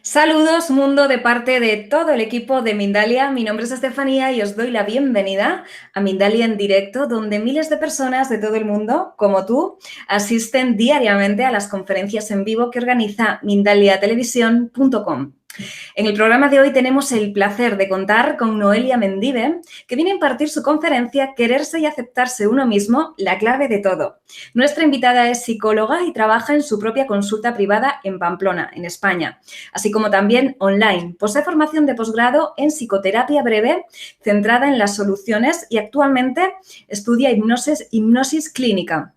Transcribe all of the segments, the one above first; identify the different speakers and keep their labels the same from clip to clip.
Speaker 1: Saludos mundo de parte de todo el equipo de Mindalia. Mi nombre es Estefanía y os doy la bienvenida a Mindalia en directo, donde miles de personas de todo el mundo, como tú, asisten diariamente a las conferencias en vivo que organiza mindaliatelevisión.com. En el programa de hoy tenemos el placer de contar con Noelia Mendive, que viene a impartir su conferencia Quererse y aceptarse uno mismo, la clave de todo. Nuestra invitada es psicóloga y trabaja en su propia consulta privada en Pamplona, en España, así como también online. Posee formación de posgrado en psicoterapia breve, centrada en las soluciones y actualmente estudia hipnosis clínica.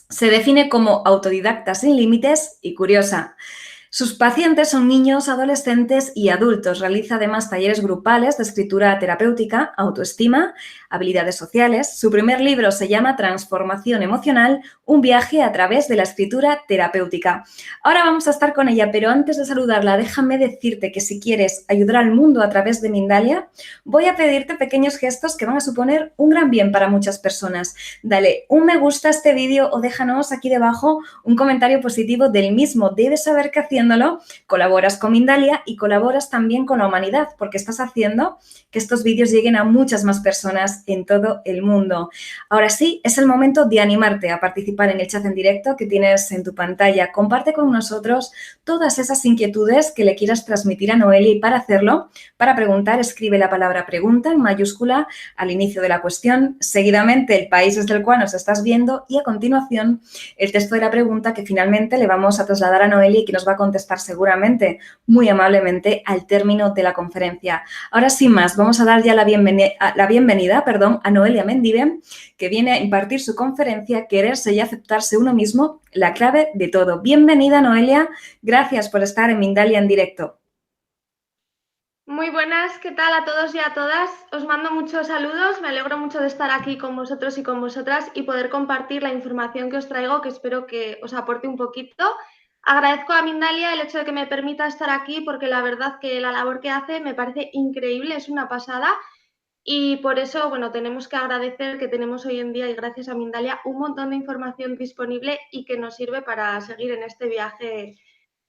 Speaker 1: Se define como autodidacta sin límites y curiosa. Sus pacientes son niños, adolescentes y adultos. Realiza además talleres grupales de escritura terapéutica, autoestima, habilidades sociales. Su primer libro se llama Transformación Emocional, un viaje a través de la escritura terapéutica. Ahora vamos a estar con ella, pero antes de saludarla, déjame decirte que si quieres ayudar al mundo a través de Mindalia, voy a pedirte pequeños gestos que van a suponer un gran bien para muchas personas. Dale un me gusta a este vídeo o déjanos aquí debajo un comentario positivo del mismo. Debes saber que haciéndolo colaboras con Mindalia y colaboras también con la humanidad, porque estás haciendo que estos vídeos lleguen a muchas más personas en todo el mundo. Ahora sí, es el momento de animarte a participar en el chat en directo que tienes en tu pantalla. Comparte con nosotros todas esas inquietudes que le quieras transmitir a Noelia y para hacerlo, para preguntar, escribe la palabra pregunta en mayúscula al inicio de la cuestión, seguidamente el país desde el cual nos estás viendo y a continuación el texto de la pregunta que finalmente le vamos a trasladar a Noelia y que nos va a contestar seguramente muy amablemente al término de la conferencia. Ahora sin más, vamos a dar ya la bienvenida a Noelia Mendive, que viene a impartir su conferencia Quererse y aceptarse uno mismo, la clave de todo. Bienvenida, Noelia. Gracias por estar en Mindalia en directo.
Speaker 2: Muy buenas, ¿qué tal a todos y a todas? Os mando muchos saludos, me alegro mucho de estar aquí con vosotros y con vosotras y poder compartir la información que os traigo, que espero que os aporte un poquito. Agradezco a Mindalia el hecho de que me permita estar aquí porque la verdad que la labor que hace me parece increíble, es una pasada y por eso, bueno, tenemos que agradecer que tenemos hoy en día y gracias a Mindalia un montón de información disponible y que nos sirve para seguir en este viaje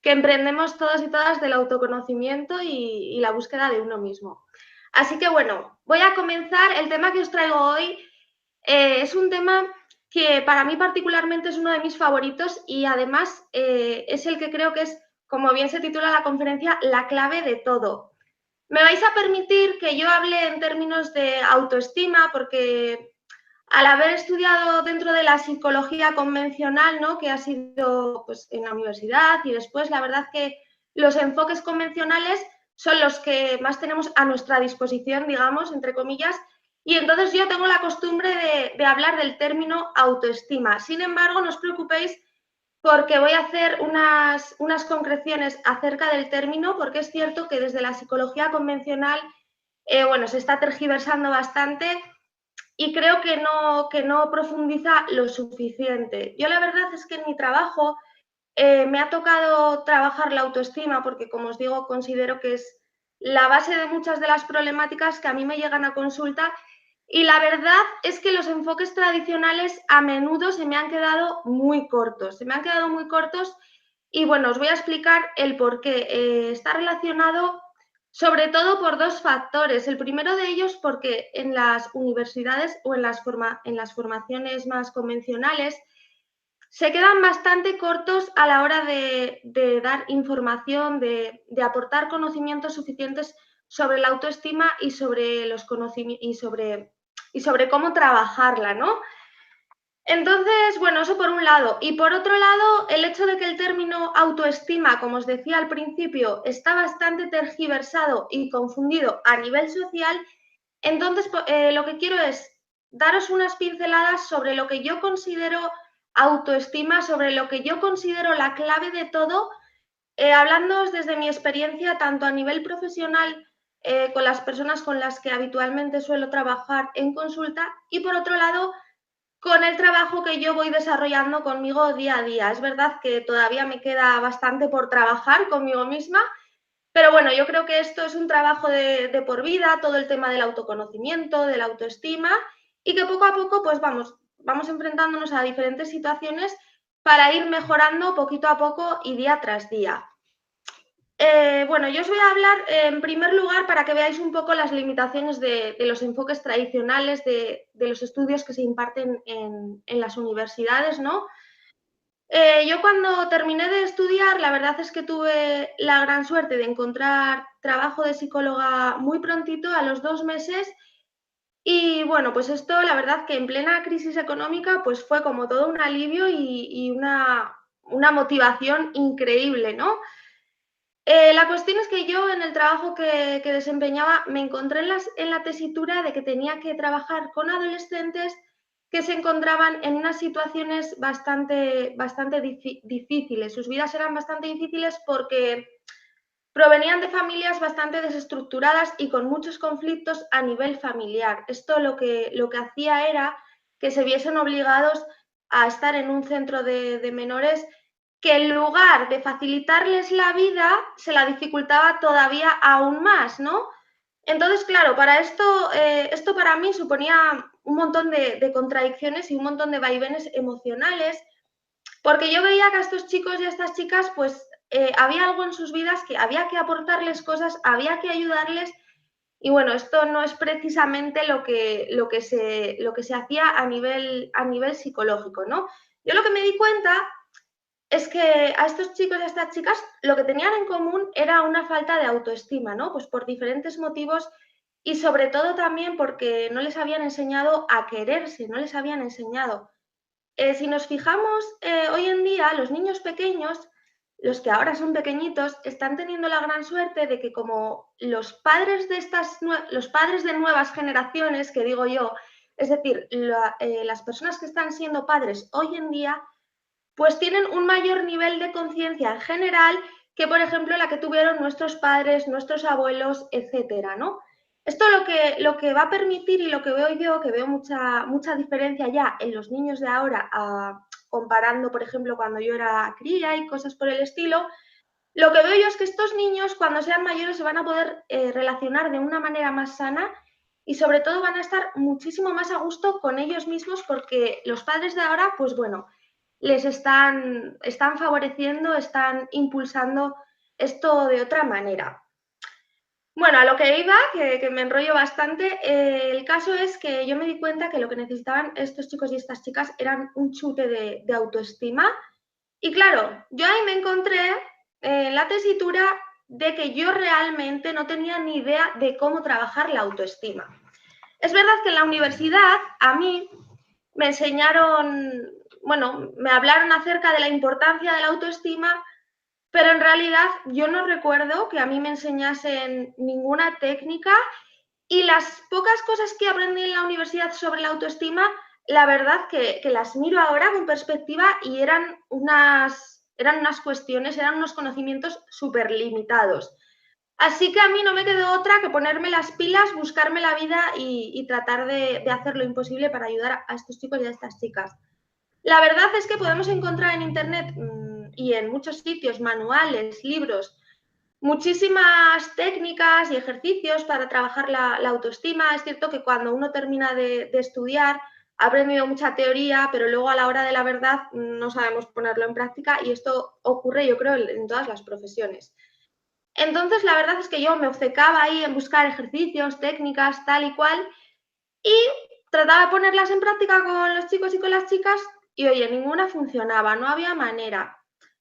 Speaker 2: que emprendemos todos y todas del autoconocimiento y la búsqueda de uno mismo. Así que bueno, voy a comenzar. El tema que os traigo hoy es un tema que para mí particularmente es uno de mis favoritos y además es el que creo que es, como bien se titula la conferencia, la clave de todo. Me vais a permitir que yo hable en términos de autoestima porque al haber estudiado dentro de la psicología convencional, ¿no?, que ha sido pues, en la universidad y después, la verdad que los enfoques convencionales son los que más tenemos a nuestra disposición, digamos, entre comillas, y entonces yo tengo la costumbre de hablar del término autoestima. Sin embargo, no os preocupéis porque voy a hacer unas concreciones acerca del término, porque es cierto que desde la psicología convencional, bueno, se está tergiversando bastante y creo que no profundiza lo suficiente. Yo la verdad es que en mi trabajo me ha tocado trabajar la autoestima porque, como os digo, considero que es la base de muchas de las problemáticas que a mí me llegan a consulta y la verdad es que los enfoques tradicionales a menudo se me han quedado muy cortos. Se me han quedado muy cortos y bueno, os voy a explicar el por qué. Está relacionado sobre todo por dos factores. El primero de ellos porque en las universidades o en las formaciones más convencionales se quedan bastante cortos a la hora de dar información, de aportar conocimientos suficientes sobre la autoestima y sobre los conocimientos y sobre cómo trabajarla, ¿no? Entonces, bueno, eso por un lado. Y por otro lado, el hecho de que el término autoestima, como os decía al principio, está bastante tergiversado y confundido a nivel social, entonces lo que quiero es daros unas pinceladas sobre lo que yo considero autoestima, sobre lo que yo considero la clave de todo, hablándoos desde mi experiencia tanto a nivel profesional con las personas con las que habitualmente suelo trabajar en consulta y por otro lado con el trabajo que yo voy desarrollando conmigo día a día. Es verdad que todavía me queda bastante por trabajar conmigo misma, pero bueno, yo creo que esto es un trabajo de por vida, todo el tema del autoconocimiento, de la autoestima, y que poco a poco pues vamos enfrentándonos a diferentes situaciones para ir mejorando poquito a poco y día tras día. Bueno, yo os voy a hablar en primer lugar para que veáis un poco las limitaciones de los enfoques tradicionales de los estudios que se imparten en las universidades, ¿no? Yo cuando terminé de estudiar, la verdad es que tuve la gran suerte de encontrar trabajo de psicóloga muy prontito, a los 2 meses, y bueno, pues esto, la verdad que en plena crisis económica, pues fue como todo un alivio y una motivación increíble, ¿no? La cuestión es que yo en el trabajo que desempeñaba me encontré en la tesitura de que tenía que trabajar con adolescentes que se encontraban en unas situaciones bastante difíciles. Sus vidas eran bastante difíciles porque provenían de familias bastante desestructuradas y con muchos conflictos a nivel familiar. Esto lo que hacía era que se viesen obligados a estar en un centro de menores que en lugar de facilitarles la vida, se la dificultaba todavía aún más, ¿no? Entonces, claro, para esto para mí suponía un montón de contradicciones y un montón de vaivenes emocionales, porque yo veía que a estos chicos y a estas chicas, pues había algo en sus vidas que había que aportarles cosas, había que ayudarles. Y bueno, esto no es precisamente lo que se hacía a nivel psicológico, ¿no? Yo lo que me di cuenta es que a estos chicos y a estas chicas lo que tenían en común era una falta de autoestima, ¿no? Pues por diferentes motivos y sobre todo también porque no les habían enseñado a quererse, no les habían enseñado. Si nos fijamos, hoy en día los niños pequeños, los que ahora son pequeñitos, están teniendo la gran suerte de que como los padres de nuevas generaciones, que digo yo, es decir, las personas que están siendo padres hoy en día, pues tienen un mayor nivel de conciencia en general que, por ejemplo, la que tuvieron nuestros padres, nuestros abuelos, etcétera, ¿no? Esto lo que va a permitir y lo que veo yo, que veo mucha diferencia ya en los niños de ahora, comparando, por ejemplo, cuando yo era cría y cosas por el estilo, lo que veo yo es que estos niños, cuando sean mayores, se van a poder relacionar de una manera más sana y sobre todo van a estar muchísimo más a gusto con ellos mismos porque los padres de ahora, pues bueno, les están favoreciendo, están impulsando esto de otra manera. Bueno, a lo que iba, que me enrollo bastante, el caso es que yo me di cuenta que lo que necesitaban estos chicos y estas chicas eran un chute de autoestima. Y claro, yo ahí me encontré en la tesitura de que yo realmente no tenía ni idea de cómo trabajar la autoestima. Es verdad que en la universidad a mí me enseñaron, bueno, me hablaron acerca de la importancia de la autoestima, pero en realidad yo no recuerdo que a mí me enseñasen ninguna técnica y las pocas cosas que aprendí en la universidad sobre la autoestima, la verdad que las miro ahora con perspectiva y eran unas cuestiones, eran unos conocimientos súper limitados. Así que a mí no me quedó otra que ponerme las pilas, buscarme la vida y tratar de hacer lo imposible para ayudar a estos chicos y a estas chicas. La verdad es que podemos encontrar en Internet y en muchos sitios manuales, libros, muchísimas técnicas y ejercicios para trabajar la autoestima. Es cierto que cuando uno termina de estudiar ha aprendido mucha teoría, pero luego a la hora de la verdad no sabemos ponerlo en práctica y esto ocurre, yo creo, en todas las profesiones. Entonces, la verdad es que yo me obcecaba ahí en buscar ejercicios, técnicas, tal y cual, y trataba de ponerlas en práctica con los chicos y con las chicas, y oye, ninguna funcionaba, no había manera.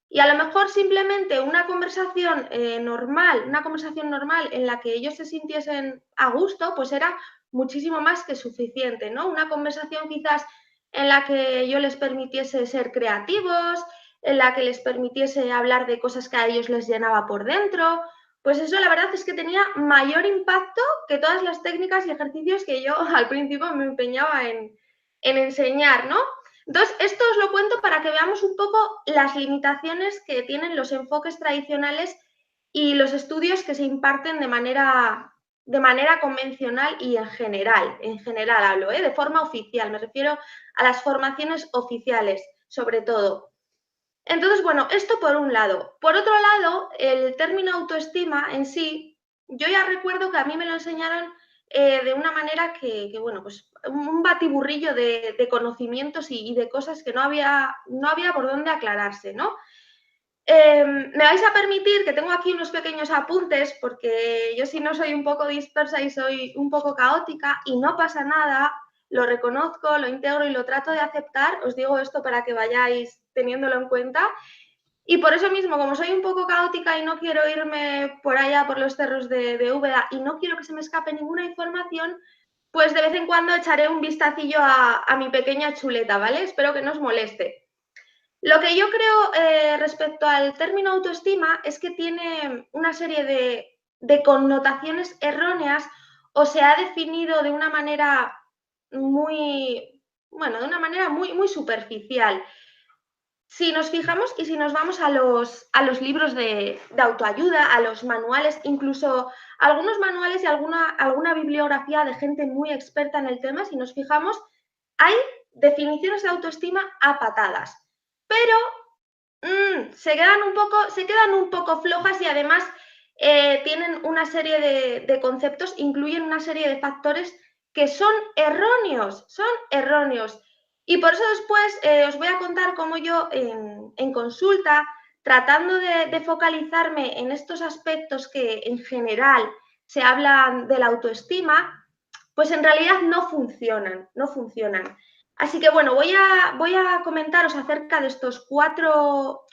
Speaker 2: Y a lo mejor simplemente una conversación normal en la que ellos se sintiesen a gusto, pues era muchísimo más que suficiente, ¿no? Una conversación quizás en la que yo les permitiese ser creativos, en la que les permitiese hablar de cosas que a ellos les llenaba por dentro, pues eso la verdad es que tenía mayor impacto que todas las técnicas y ejercicios que yo al principio me empeñaba en enseñar, ¿no? Entonces, esto os lo cuento para que veamos un poco las limitaciones que tienen los enfoques tradicionales y los estudios que se imparten de manera convencional y en general hablo, de forma oficial, me refiero a las formaciones oficiales, sobre todo. Entonces, bueno, esto por un lado. Por otro lado, el término autoestima en sí, yo ya recuerdo que a mí me lo enseñaron de una manera bueno, pues un batiburrillo de conocimientos y de cosas que no había por dónde aclararse, ¿no? Me vais a permitir que tengo aquí unos pequeños apuntes porque yo si no soy un poco dispersa y soy un poco caótica y no pasa nada, lo reconozco, lo integro y lo trato de aceptar. Os digo esto para que vayáis teniéndolo en cuenta. Y por eso mismo, como soy un poco caótica y no quiero irme por allá por los cerros de Úbeda y no quiero que se me escape ninguna información, pues de vez en cuando echaré un vistacillo a mi pequeña chuleta, ¿vale? Espero que no os moleste. Lo que yo creo respecto al término autoestima es que tiene una serie de connotaciones erróneas o se ha definido de una manera muy, bueno, de una manera muy superficial. Si nos fijamos y si nos vamos a los libros de autoayuda, a los manuales, incluso algunos manuales y alguna bibliografía de gente muy experta en el tema, si nos fijamos, hay definiciones de autoestima a patadas. Pero se quedan un poco flojas y además tienen una serie de conceptos, incluyen una serie de factores que son erróneos, son erróneos. Y por eso después os voy a contar cómo yo en consulta, tratando de focalizarme en estos aspectos que en general se hablan de la autoestima, pues en realidad no funcionan, no funcionan. Así que bueno, voy a comentaros acerca de estos cuatro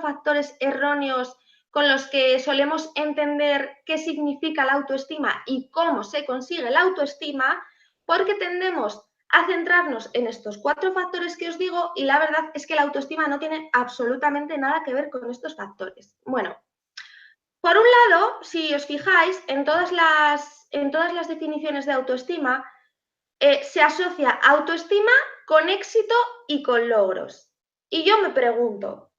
Speaker 2: factores erróneos con los que solemos entender qué significa la autoestima y cómo se consigue la autoestima, porque tendemos a centrarnos en estos cuatro factores que os digo y la verdad es que la autoestima no tiene absolutamente nada que ver con estos factores. Bueno, por un lado, si os fijáis, en todas las definiciones de autoestima, se asocia autoestima con éxito y con logros. Y yo me pregunto,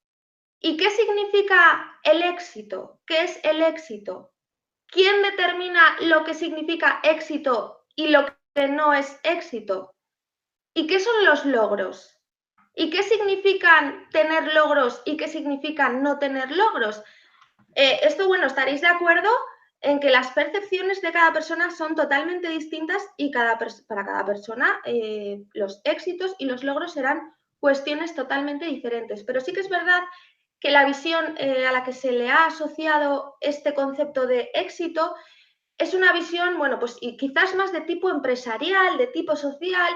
Speaker 2: ¿y qué significa el éxito? ¿Qué es el éxito? ¿Quién determina lo que significa éxito y lo que no es éxito? ¿Y qué son los logros? ¿Y qué significan tener logros y qué significan no tener logros? Esto, bueno, estaréis de acuerdo en que las percepciones de cada persona son totalmente distintas y para cada persona los éxitos y los logros serán cuestiones totalmente diferentes. Pero sí que es verdad que la visión a la que se le ha asociado este concepto de éxito es una visión, bueno, pues quizás más de tipo empresarial, de tipo social,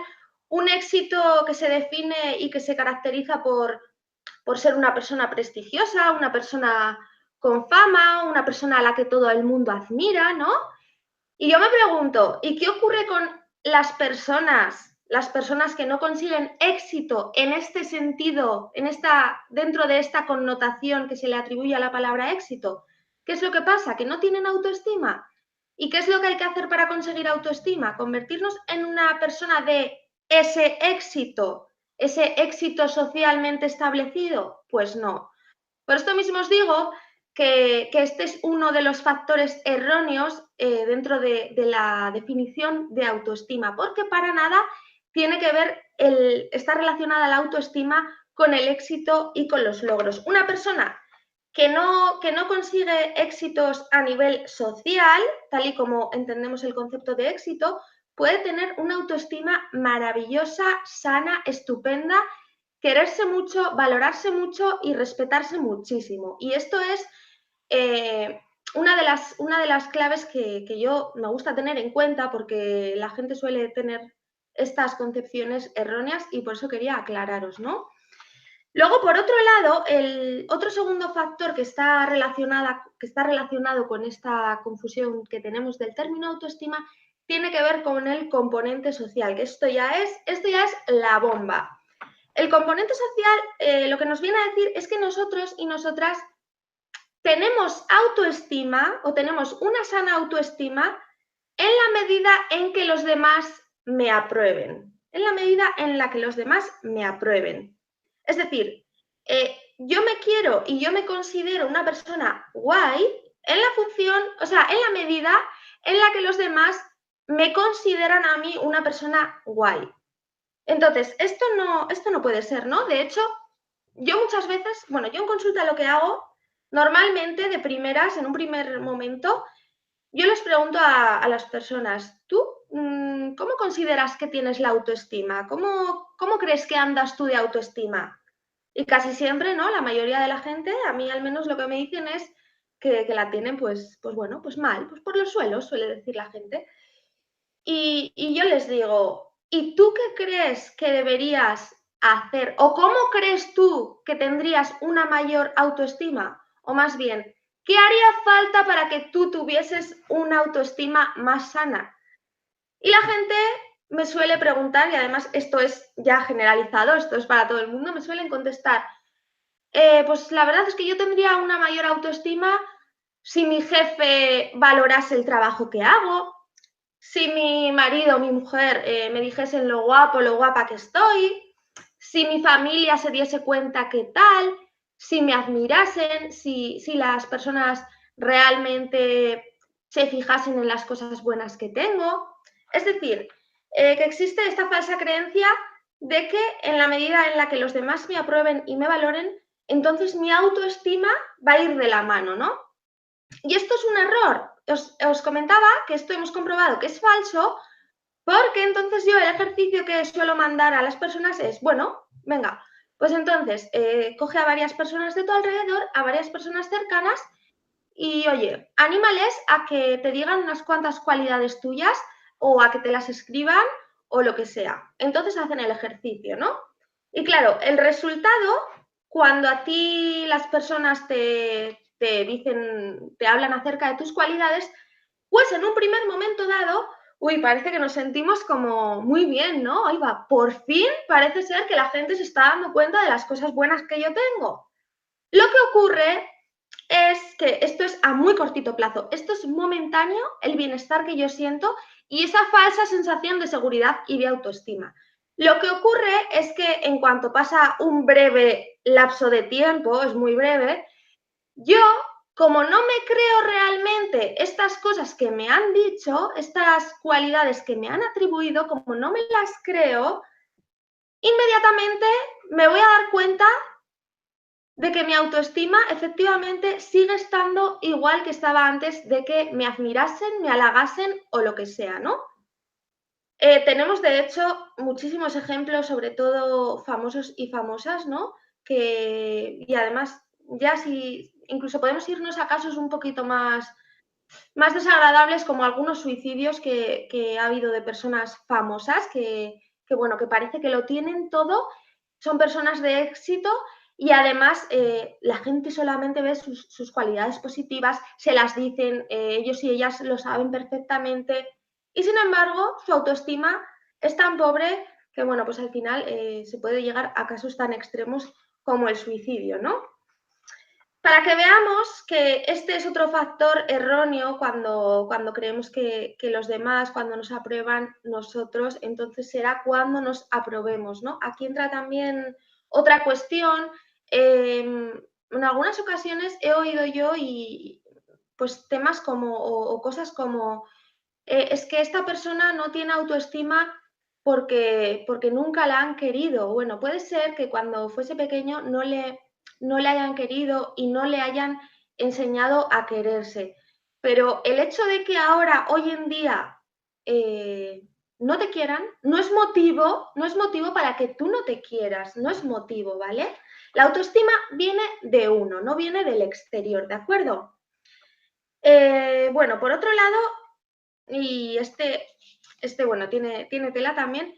Speaker 2: un éxito que se define y que se caracteriza por ser una persona prestigiosa, una persona con fama, una persona a la que todo el mundo admira, ¿no? Y yo me pregunto, ¿y qué ocurre con las personas que no consiguen éxito en este sentido, dentro de esta connotación que se le atribuye a la palabra éxito? ¿Qué es lo que pasa? ¿Que no tienen autoestima? ¿Y qué es lo que hay que hacer para conseguir autoestima? ¿Convertirnos en una persona de ese éxito socialmente establecido? Pues no. Por esto mismo os digo que este es uno de los factores erróneos dentro de la definición de autoestima, porque para nada tiene que ver, está relacionada la autoestima con el éxito y con los logros. Una persona que no consigue éxitos a nivel social, tal y como entendemos el concepto de éxito, puede tener una autoestima maravillosa, sana, estupenda, quererse mucho, valorarse mucho y respetarse muchísimo. Y esto es una de las claves que yo me gusta tener en cuenta porque la gente suele tener estas concepciones erróneas y por eso quería aclararos, ¿no? Luego, por otro lado, el otro segundo factor que está relacionado con esta confusión que tenemos del término autoestima tiene que ver con el componente social, que esto ya es la bomba. El componente social lo que nos viene a decir es que nosotros y nosotras tenemos autoestima o tenemos una sana autoestima en la medida en que los demás me aprueben, en la medida en la que los demás me aprueben. Es decir, yo me quiero y yo me considero una persona guay en la función, o sea, en la medida en la que los demás me consideran a mí una persona guay. Entonces, esto no puede ser, ¿no? De hecho, yo muchas veces, bueno, yo en consulta lo que hago, normalmente de primeras, en un primer momento, yo les pregunto a las personas, ¿tú cómo consideras que tienes la autoestima? ¿Cómo crees que andas tú de autoestima? Y casi siempre, ¿no? La mayoría de la gente, a mí al menos lo que me dicen es que la tienen, pues bueno, pues mal, pues por los suelos, suele decir la gente. Y yo les digo, ¿y tú qué crees que deberías hacer? ¿O cómo crees tú que tendrías una mayor autoestima? O más bien, ¿qué haría falta para que tú tuvieses una autoestima más sana? Y la gente me suele preguntar, y además esto es ya generalizado, esto es para todo el mundo, me suelen contestar, pues la verdad es que yo tendría una mayor autoestima si mi jefe valorase el trabajo que hago, si mi marido o mi mujer me dijesen lo guapo, lo guapa que estoy, si mi familia se diese cuenta qué tal, si me admirasen, si las personas realmente se fijasen en las cosas buenas que tengo. Es decir, que existe esta falsa creencia de que en la medida en la que los demás me aprueben y me valoren, entonces mi autoestima va a ir de la mano, ¿no? Y esto es un error. Os comentaba que esto hemos comprobado que es falso, porque entonces yo el ejercicio que suelo mandar a las personas es, bueno, venga, pues entonces coge a varias personas de tu alrededor, a varias personas cercanas y oye, anímales a que te digan unas cuantas cualidades tuyas o a que te las escriban o lo que sea. Entonces hacen el ejercicio, ¿no? Y claro, el resultado, cuando a ti las personas te dicen, te hablan acerca de tus cualidades, pues en un primer momento dado, uy, parece que nos sentimos como muy bien, ¿no? Ahí va, por fin parece ser que la gente se está dando cuenta de las cosas buenas que yo tengo. Lo que ocurre es que esto es a muy cortito plazo, esto es momentáneo, el bienestar que yo siento y esa falsa sensación de seguridad y de autoestima. Lo que ocurre es que en cuanto pasa un breve lapso de tiempo, es muy breve, yo, como no me creo realmente estas cosas que me han dicho, estas cualidades que me han atribuido, como no me las creo, inmediatamente me voy a dar cuenta de que mi autoestima efectivamente sigue estando igual que estaba antes de que me admirasen, me halagasen o lo que sea, ¿no? Tenemos, de hecho, muchísimos ejemplos, sobre todo famosos y famosas, ¿no? Y además, ya si incluso podemos irnos a casos un poquito más desagradables, como algunos suicidios que ha habido de personas famosas bueno, que parece que lo tienen todo, son personas de éxito y además la gente solamente ve sus cualidades positivas, se las dicen, ellos y ellas lo saben perfectamente y sin embargo su autoestima es tan pobre que bueno, pues al final se puede llegar a casos tan extremos como el suicidio, ¿no? Para que veamos que este es otro factor erróneo cuando creemos que los demás, cuando nos aprueban nosotros, entonces será cuando nos aprobemos, ¿no? Aquí entra también otra cuestión. En algunas ocasiones he oído yo y pues temas como o cosas como es que esta persona no tiene autoestima porque nunca la han querido. Bueno, puede ser que cuando fuese pequeño no le hayan querido y no le hayan enseñado a quererse. Pero el hecho de que ahora, hoy en día, no te quieran, no es motivo para que tú no te quieras, no es motivo, ¿vale? La autoestima viene de uno, no viene del exterior, ¿de acuerdo? Bueno, por otro lado, y bueno, tiene tela también.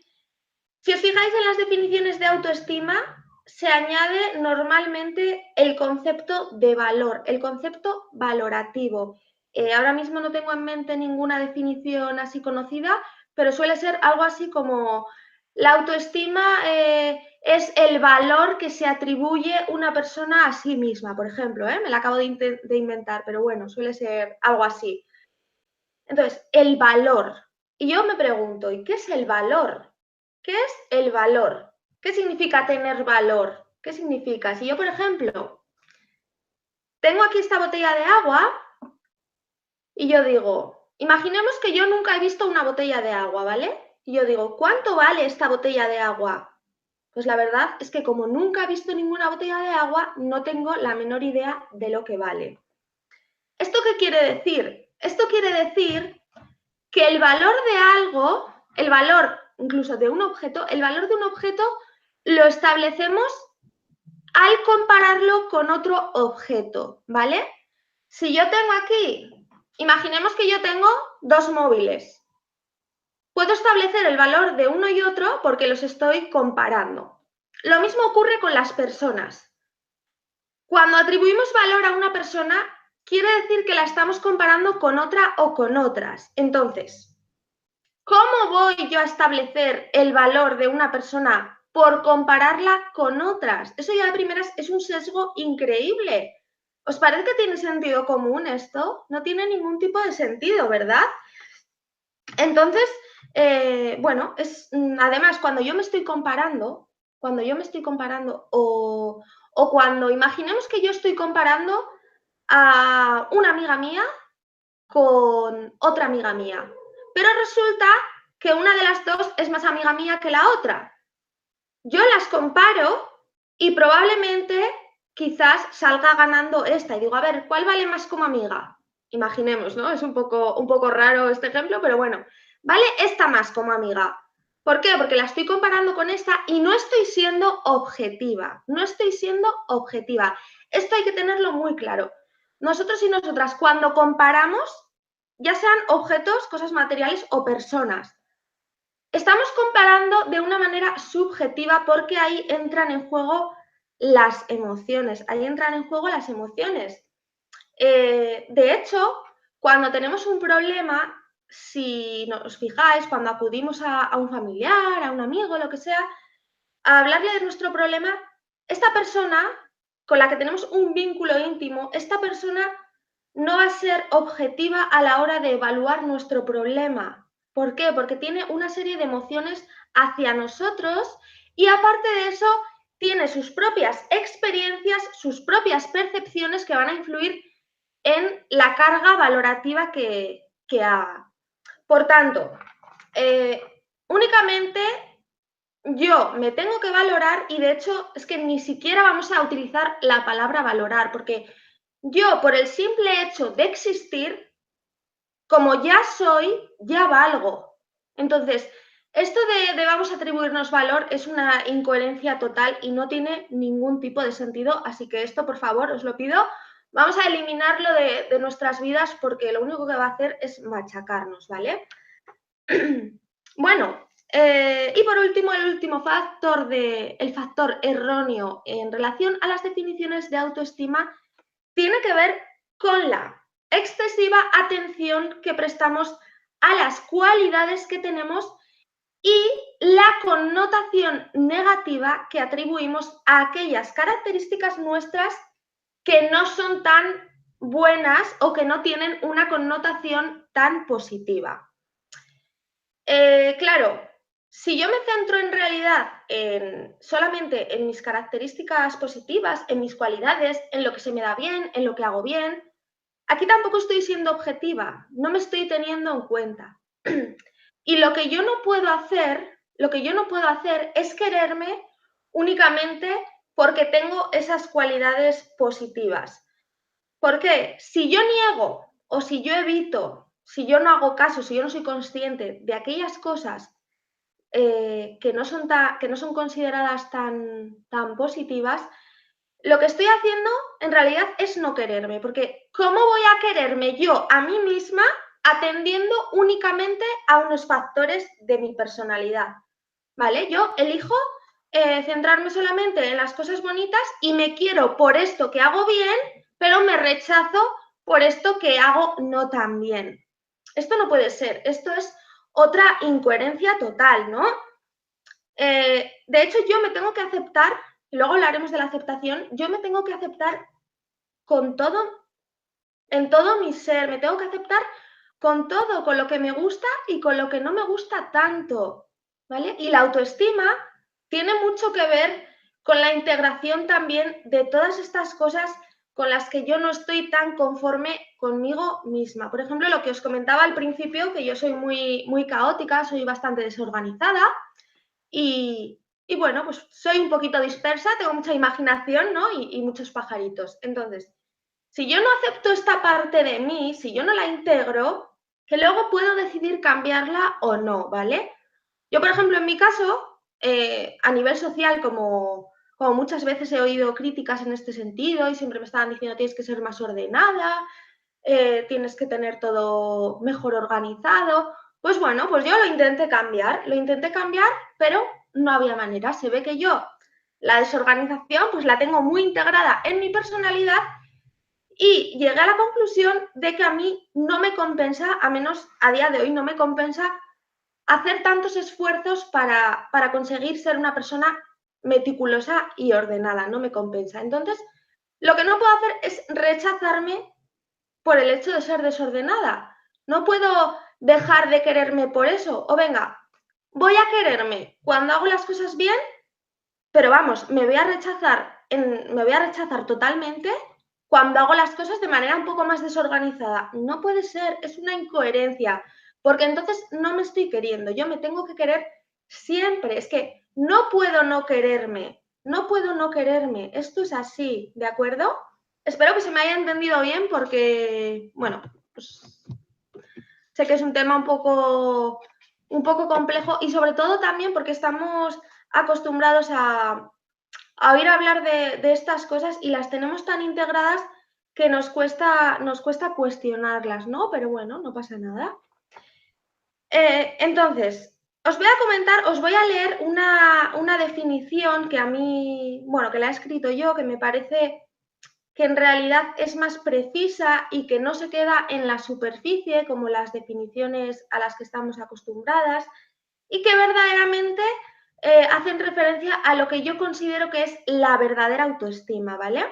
Speaker 2: Si os fijáis en las definiciones de autoestima, se añade normalmente el concepto de valor, el concepto valorativo. Ahora mismo no tengo en mente ninguna definición así conocida, pero suele ser algo así como la autoestima es el valor que se atribuye una persona a sí misma, por ejemplo, me la acabo de inventar, pero bueno, suele ser algo así. Entonces, el valor. Y yo me pregunto, ¿y qué es el valor? ¿Qué es el valor? ¿Qué significa tener valor? ¿Qué significa? Si yo, por ejemplo, tengo aquí esta botella de agua y yo digo, imaginemos que yo nunca he visto una botella de agua, ¿vale? Y yo digo, ¿cuánto vale esta botella de agua? Pues la verdad es que como nunca he visto ninguna botella de agua, no tengo la menor idea de lo que vale. ¿Esto qué quiere decir? Esto quiere decir que el valor de algo, el valor incluso de un objeto, el valor de un objeto lo establecemos al compararlo con otro objeto, ¿vale? Si yo tengo aquí, imaginemos que yo tengo dos móviles. Puedo establecer el valor de uno y otro porque los estoy comparando. Lo mismo ocurre con las personas. Cuando atribuimos valor a una persona, quiere decir que la estamos comparando con otra o con otras. Entonces, ¿cómo voy yo a establecer el valor de una persona por compararla con otras? Eso ya de primeras es un sesgo increíble. ¿Os parece que tiene sentido común esto? No tiene ningún tipo de sentido, ¿verdad? Entonces, bueno, además cuando yo me estoy comparando, o cuando imaginemos que yo estoy comparando a una amiga mía con otra amiga mía, pero resulta que una de las dos es más amiga mía que la otra. Yo las comparo y probablemente quizás salga ganando esta y digo, a ver, ¿cuál vale más como amiga? Imaginemos, ¿no? Es un poco raro este ejemplo, pero bueno, vale esta más como amiga. ¿Por qué? Porque la estoy comparando con esta y no estoy siendo objetiva. No estoy siendo objetiva. Esto hay que tenerlo muy claro. Nosotros y nosotras, cuando comparamos, ya sean objetos, cosas materiales o personas, estamos comparando de una manera subjetiva porque ahí entran en juego las emociones. De hecho, cuando tenemos un problema, si os fijáis, cuando acudimos a un familiar, a un amigo, lo que sea, a hablarle de nuestro problema, esta persona con la que tenemos un vínculo íntimo, esta persona no va a ser objetiva a la hora de evaluar nuestro problema. ¿Por qué? Porque tiene una serie de emociones hacia nosotros y aparte de eso tiene sus propias experiencias, sus propias percepciones que van a influir en la carga valorativa que haga. Por tanto, únicamente yo me tengo que valorar y de hecho es que ni siquiera vamos a utilizar la palabra valorar porque yo por el simple hecho de existir, como ya soy, ya valgo. Entonces, esto de vamos a atribuirnos valor es una incoherencia total y no tiene ningún tipo de sentido, así que esto, por favor, os lo pido, vamos a eliminarlo de nuestras vidas porque lo único que va a hacer es machacarnos, ¿vale? Bueno, y por último, el último factor, el factor erróneo en relación a las definiciones de autoestima tiene que ver con la excesiva atención que prestamos a las cualidades que tenemos y la connotación negativa que atribuimos a aquellas características nuestras que no son tan buenas o que no tienen una connotación tan positiva. Claro, si yo me centro en realidad solamente en mis características positivas, en mis cualidades, en lo que se me da bien, en lo que hago bien, aquí tampoco estoy siendo objetiva, no me estoy teniendo en cuenta. Y lo que yo no puedo hacer es quererme únicamente porque tengo esas cualidades positivas. ¿Por qué? Si yo niego o si yo evito, si yo no hago caso, si yo no soy consciente de aquellas cosas que no son consideradas tan positivas, lo que estoy haciendo en realidad es no quererme, porque ¿cómo voy a quererme yo a mí misma atendiendo únicamente a unos factores de mi personalidad? ¿Vale? Yo elijo centrarme solamente en las cosas bonitas y me quiero por esto que hago bien, pero me rechazo por esto que hago no tan bien. Esto no puede ser, esto es otra incoherencia total, ¿no? De hecho, yo me tengo que aceptar, y luego hablaremos de la aceptación, yo me tengo que aceptar con todo, en todo mi ser, me tengo que aceptar con todo, con lo que me gusta y con lo que no me gusta tanto, ¿vale? Y la autoestima tiene mucho que ver con la integración también de todas estas cosas con las que yo no estoy tan conforme conmigo misma. Por ejemplo, lo que os comentaba al principio, que yo soy muy caótica, soy bastante desorganizada y bueno, pues soy un poquito dispersa, tengo mucha imaginación, ¿no? Y muchos pajaritos. Entonces, si yo no acepto esta parte de mí, si yo no la integro, que luego puedo decidir cambiarla o no, ¿vale? Yo, por ejemplo, en mi caso, a nivel social, como muchas veces he oído críticas en este sentido y siempre me estaban diciendo tienes que ser más ordenada, tienes que tener todo mejor organizado. Pues bueno, pues yo lo intenté cambiar, pero no había manera. Se ve que yo la desorganización pues la tengo muy integrada en mi personalidad y llegué a la conclusión de que a mí no me compensa, a menos a día de hoy, no me compensa hacer tantos esfuerzos para conseguir ser una persona meticulosa y ordenada, no me compensa. Entonces, lo que no puedo hacer es rechazarme por el hecho de ser desordenada. No puedo dejar de quererme por eso. O venga, voy a quererme cuando hago las cosas bien, pero vamos, me voy a rechazar totalmente cuando hago las cosas de manera un poco más desorganizada. No puede ser, es una incoherencia, porque entonces no me estoy queriendo, yo me tengo que querer siempre. Es que no puedo no quererme, no puedo no quererme. Esto es así, ¿de acuerdo? Espero que se me haya entendido bien porque, bueno, pues sé que es un tema un poco complejo y sobre todo también porque estamos acostumbrados a oír hablar de estas cosas y las tenemos tan integradas que nos cuesta cuestionarlas, ¿no? Pero bueno, no pasa nada. Entonces, os voy a leer una definición que a mí, bueno, que la he escrito yo, que me parece que en realidad es más precisa y que no se queda en la superficie como las definiciones a las que estamos acostumbradas y que verdaderamente hacen referencia a lo que yo considero que es la verdadera autoestima, ¿vale?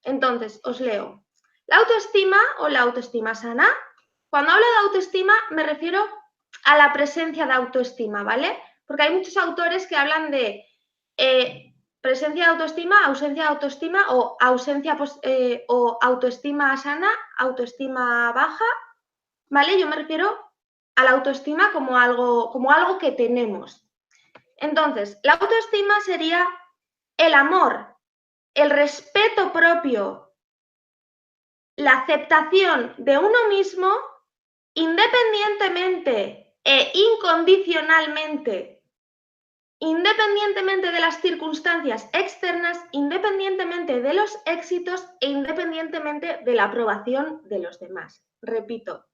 Speaker 2: Entonces, os leo. La autoestima o la autoestima sana, cuando hablo de autoestima me refiero a la presencia de autoestima, ¿vale? Porque hay muchos autores que hablan de presencia de autoestima, ausencia de autoestima o o autoestima sana, autoestima baja, ¿vale? Yo me refiero a la autoestima como algo que tenemos. Entonces, la autoestima sería el amor, el respeto propio, la aceptación de uno mismo independientemente e incondicionalmente, independientemente de las circunstancias externas, independientemente de los éxitos e independientemente de la aprobación de los demás. Repito,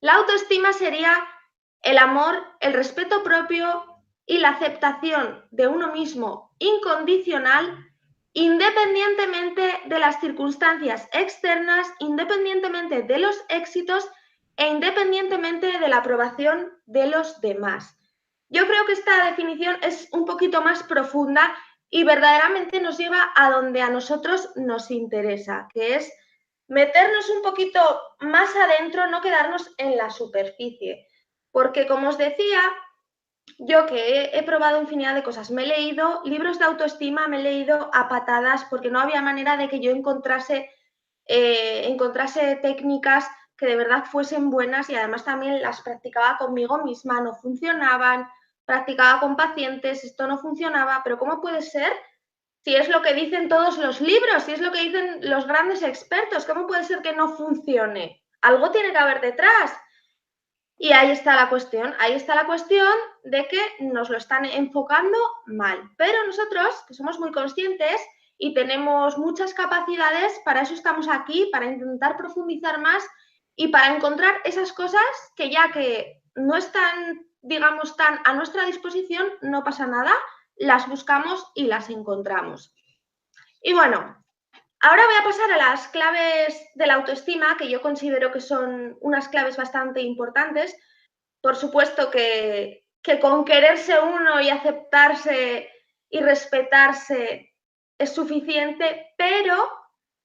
Speaker 2: la autoestima sería el amor, el respeto propio y la aceptación de uno mismo incondicional, independientemente de las circunstancias externas, independientemente de los éxitos e independientemente de la aprobación de los demás. Yo creo que esta definición es un poquito más profunda y verdaderamente nos lleva a donde a nosotros nos interesa, que es meternos un poquito más adentro, no quedarnos en la superficie. Porque, como os decía, yo que he probado infinidad de cosas, me he leído libros de autoestima, me he leído a patadas, porque no había manera de que yo encontrase técnicas que de verdad fuesen buenas y además también las practicaba conmigo misma, no funcionaban, practicaba con pacientes, esto no funcionaba, pero ¿cómo puede ser? Si es lo que dicen todos los libros, si es lo que dicen los grandes expertos, ¿cómo puede ser que no funcione? Algo tiene que haber detrás. Y ahí está la cuestión de que nos lo están enfocando mal. Pero nosotros, que somos muy conscientes y tenemos muchas capacidades, para eso estamos aquí, para intentar profundizar más y para encontrar esas cosas que ya que no están, digamos, tan a nuestra disposición, no pasa nada, las buscamos y las encontramos. Y bueno, ahora voy a pasar a las claves de la autoestima, que yo considero que son unas claves bastante importantes. Por supuesto que con quererse uno y aceptarse y respetarse es suficiente, pero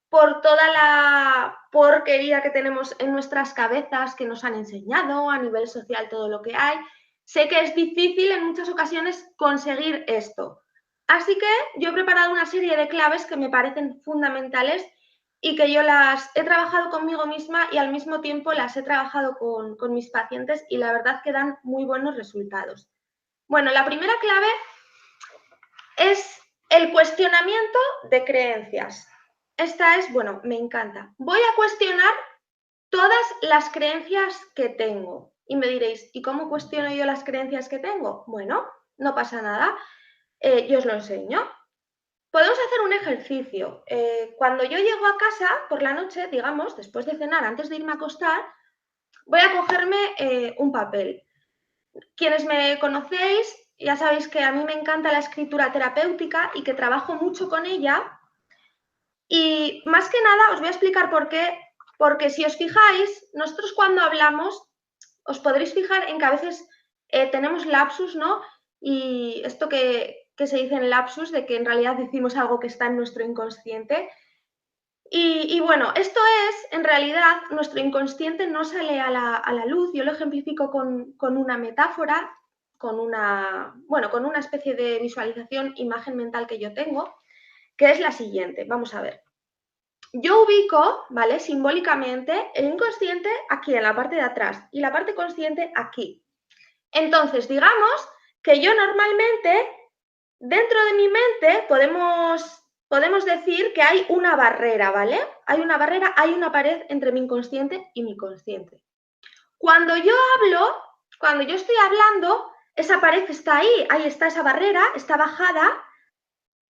Speaker 2: por toda la porquería que tenemos en nuestras cabezas, que nos han enseñado a nivel social todo lo que hay, sé que es difícil en muchas ocasiones conseguir esto. Así que yo he preparado una serie de claves que me parecen fundamentales y que yo las he trabajado conmigo misma y al mismo tiempo las he trabajado con mis pacientes y la verdad que dan muy buenos resultados. Bueno, la primera clave es el cuestionamiento de creencias. Esta es, bueno, me encanta. Voy a cuestionar todas las creencias que tengo. Y me diréis, ¿y cómo cuestiono yo las creencias que tengo? Bueno, no pasa nada, yo os lo enseño. podemos hacer un ejercicio. Cuando yo llego a casa por la noche, digamos, después de cenar, antes de irme a acostar, voy a cogerme un papel. Quienes me conocéis, ya sabéis que a mí me encanta la escritura terapéutica y que trabajo mucho con ella. Y más que nada os voy a explicar por qué. Porque si os fijáis, nosotros cuando hablamos, os podréis fijar en que a veces tenemos lapsus, ¿no? Y esto que se dice en lapsus, de que en realidad decimos algo que está en nuestro inconsciente. Y bueno, esto es, en realidad, nuestro inconsciente no sale a la luz. Yo lo ejemplifico con una metáfora, bueno, con una especie de visualización, imagen mental que yo tengo, que es la siguiente. Vamos a ver. Yo ubico, ¿vale? Simbólicamente el inconsciente aquí en la parte de atrás y la parte consciente aquí. Entonces, digamos que yo normalmente, dentro de mi mente, podemos decir que hay una barrera, ¿vale? Hay una barrera, hay una pared entre mi inconsciente y mi consciente. Cuando yo hablo, cuando yo estoy hablando, esa pared está ahí está esa barrera, está bajada.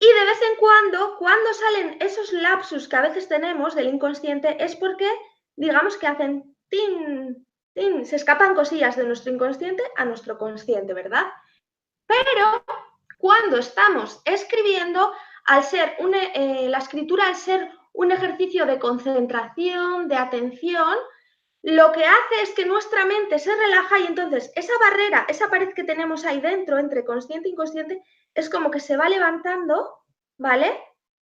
Speaker 2: Y de vez en cuando salen esos lapsus que a veces tenemos del inconsciente, es porque, digamos que hacen tin, tin, se escapan cosillas de nuestro inconsciente a nuestro consciente, ¿verdad? Pero cuando estamos escribiendo, la escritura, al ser un ejercicio de concentración, de atención, lo que hace es que nuestra mente se relaja y entonces esa barrera, esa pared que tenemos ahí dentro entre consciente e inconsciente, es como que se va levantando, ¿vale?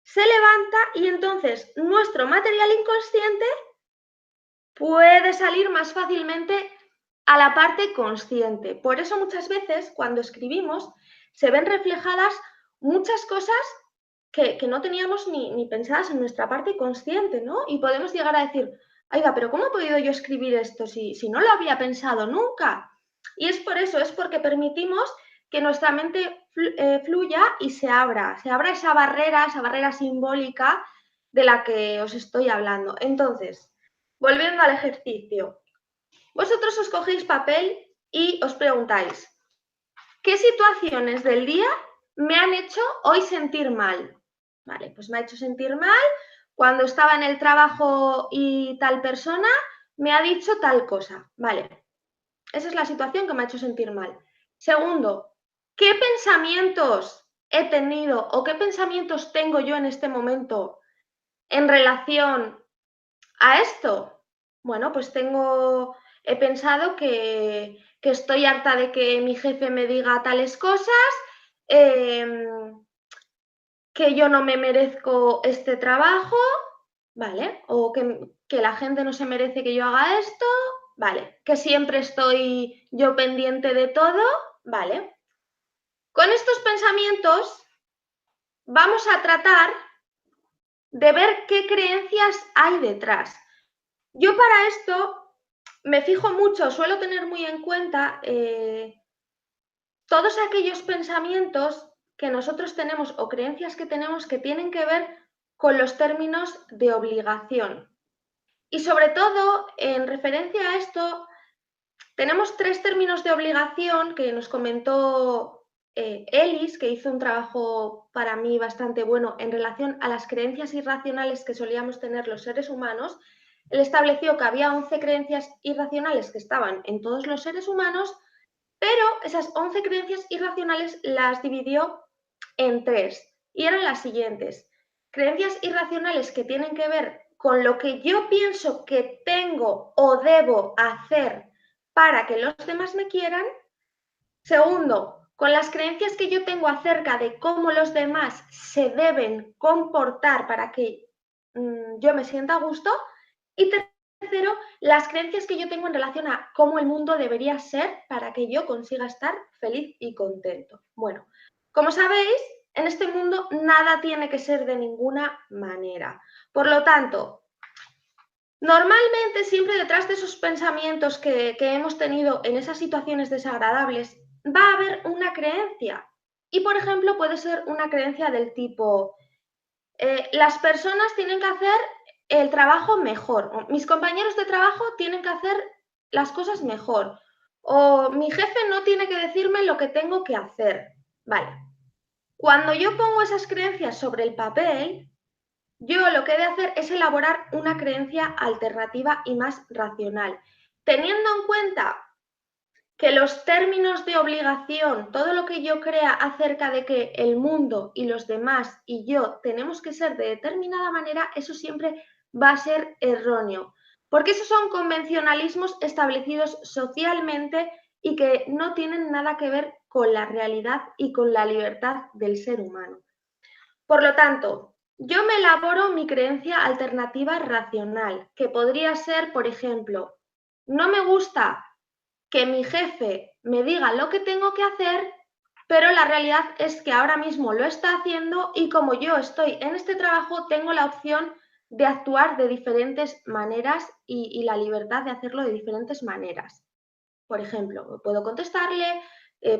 Speaker 2: Se levanta y entonces nuestro material inconsciente puede salir más fácilmente a la parte consciente. Por eso muchas veces cuando escribimos se ven reflejadas muchas cosas que no teníamos ni pensadas en nuestra parte consciente, ¿no? Y podemos llegar a decir, oiga, pero ¿cómo he podido yo escribir esto si no lo había pensado nunca? Y es por eso, es porque permitimos que nuestra mente fluya y se abra esa barrera simbólica de la que os estoy hablando. Entonces, volviendo al ejercicio, vosotros os cogéis papel y os preguntáis, ¿qué situaciones del día me han hecho hoy sentir mal? Vale, pues me ha hecho sentir mal cuando estaba en el trabajo y tal persona me ha dicho tal cosa. Vale, esa es la situación que me ha hecho sentir mal. Segundo, ¿qué pensamientos he tenido o qué pensamientos tengo yo en este momento en relación a esto? Bueno, pues he pensado que estoy harta de que mi jefe me diga tales cosas, que yo no me merezco este trabajo, ¿vale? O que la gente no se merece que yo haga esto, ¿vale? Que siempre estoy yo pendiente de todo, ¿vale? Con estos pensamientos vamos a tratar de ver qué creencias hay detrás. Yo para esto me fijo mucho, suelo tener muy en cuenta todos aquellos pensamientos que nosotros tenemos o creencias que tenemos que tienen que ver con los términos de obligación. Y sobre todo, en referencia a esto, tenemos 3 términos de obligación que nos comentó Ellis, que hizo un trabajo para mí bastante bueno en relación a las creencias irracionales que solíamos tener los seres humanos. Él estableció que había 11 creencias irracionales que estaban en todos los seres humanos, pero esas 11 creencias irracionales las dividió en 3 y eran las siguientes. Creencias irracionales que tienen que ver con lo que yo pienso que tengo o debo hacer para que los demás me quieran. Segundo, con las creencias que yo tengo acerca de cómo los demás se deben comportar para que yo me sienta a gusto. Y tercero, las creencias que yo tengo en relación a cómo el mundo debería ser para que yo consiga estar feliz y contento. Bueno, como sabéis, en este mundo nada tiene que ser de ninguna manera. Por lo tanto, normalmente siempre detrás de esos pensamientos que hemos tenido en esas situaciones desagradables va a haber una creencia. Y, por ejemplo, puede ser una creencia del tipo, las personas tienen que hacer el trabajo mejor, o mis compañeros de trabajo tienen que hacer las cosas mejor, o mi jefe no tiene que decirme lo que tengo que hacer. Vale. Cuando yo pongo esas creencias sobre el papel, yo lo que he de hacer es elaborar una creencia alternativa y más racional, teniendo en cuenta que los términos de obligación, todo lo que yo crea acerca de que el mundo y los demás y yo tenemos que ser de determinada manera, eso siempre va a ser erróneo, porque esos son convencionalismos establecidos socialmente y que no tienen nada que ver con la realidad y con la libertad del ser humano. Por lo tanto, yo me elaboro mi creencia alternativa racional, que podría ser, por ejemplo, no me gusta que mi jefe me diga lo que tengo que hacer, pero la realidad es que ahora mismo lo está haciendo y como yo estoy en este trabajo, tengo la opción de actuar de diferentes maneras y la libertad de hacerlo de diferentes maneras. Por ejemplo, puedo contestarle,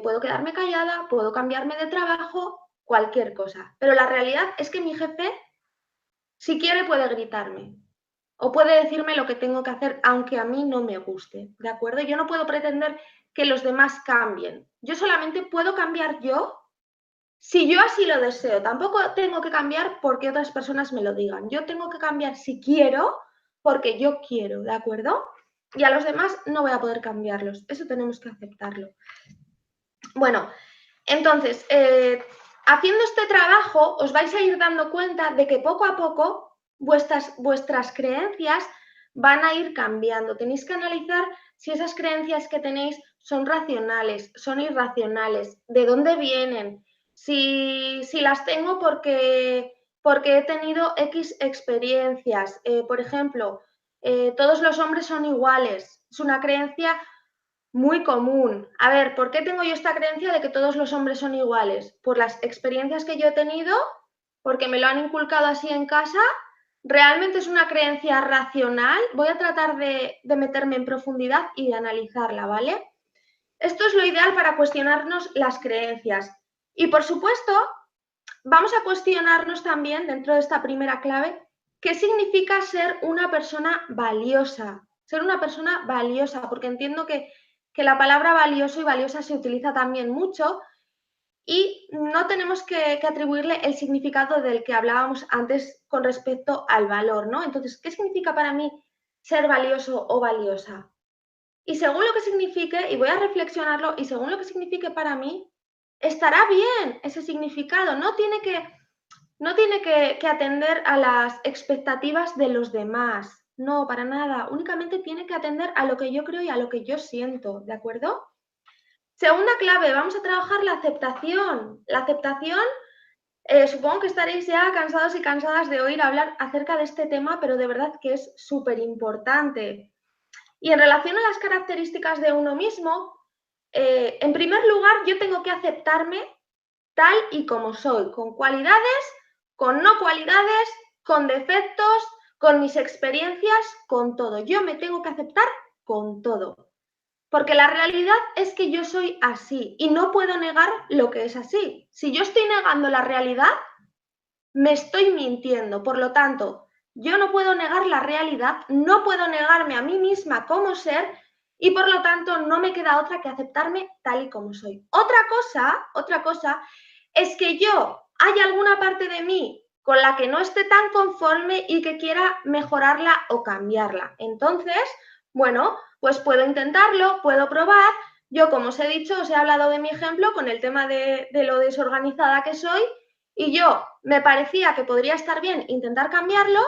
Speaker 2: puedo quedarme callada, puedo cambiarme de trabajo, cualquier cosa. Pero la realidad es que mi jefe, si quiere, puede gritarme o puede decirme lo que tengo que hacer, aunque a mí no me guste, ¿de acuerdo? Yo no puedo pretender que los demás cambien. Yo solamente puedo cambiar yo si yo así lo deseo. Tampoco tengo que cambiar porque otras personas me lo digan. Yo tengo que cambiar si quiero, porque yo quiero, ¿de acuerdo? Y a los demás no voy a poder cambiarlos. Eso tenemos que aceptarlo. Bueno, entonces, haciendo este trabajo os vais a ir dando cuenta de que poco a poco vuestras creencias van a ir cambiando. Tenéis que analizar si esas creencias que tenéis son racionales, son irracionales, de dónde vienen, si las tengo porque he tenido X experiencias. Por ejemplo, todos los hombres son iguales. Es una creencia muy común. A ver, ¿por qué tengo yo esta creencia de que todos los hombres son iguales? Por las experiencias que yo he tenido, porque me lo han inculcado así en casa. ¿Realmente es una creencia racional? Voy a tratar de meterme en profundidad y de analizarla, ¿vale? Esto es lo ideal para cuestionarnos las creencias. Y por supuesto, vamos a cuestionarnos también, dentro de esta primera clave, qué significa ser una persona valiosa. Ser una persona valiosa, porque entiendo que la palabra valioso y valiosa se utiliza también mucho y no tenemos que atribuirle el significado del que hablábamos antes con respecto al valor, ¿no? Entonces, ¿qué significa para mí ser valioso o valiosa? Y según lo que signifique, y voy a reflexionarlo, y según lo que signifique para mí, estará bien ese significado. No tiene que atender a las expectativas de los demás. No, para nada. Únicamente tiene que atender a lo que yo creo y a lo que yo siento, ¿de acuerdo? Segunda clave, vamos a trabajar la aceptación. La aceptación, supongo que estaréis ya cansados y cansadas de oír hablar acerca de este tema, pero de verdad que es súper importante. Y en relación a las características de uno mismo, en primer lugar, yo tengo que aceptarme tal y como soy, con cualidades, con no cualidades, con defectos, con mis experiencias, con todo. Yo me tengo que aceptar con todo. Porque la realidad es que yo soy así y no puedo negar lo que es así. Si yo estoy negando la realidad, me estoy mintiendo. Por lo tanto, yo no puedo negar la realidad, no puedo negarme a mí misma como ser y por lo tanto no me queda otra que aceptarme tal y como soy. Otra cosa es que yo hay alguna parte de mí con la que no esté tan conforme y que quiera mejorarla o cambiarla. Entonces, bueno, pues puedo intentarlo, puedo probar. Yo, como os he dicho, os he hablado de mi ejemplo con el tema de lo desorganizada que soy y yo me parecía que podría estar bien intentar cambiarlo,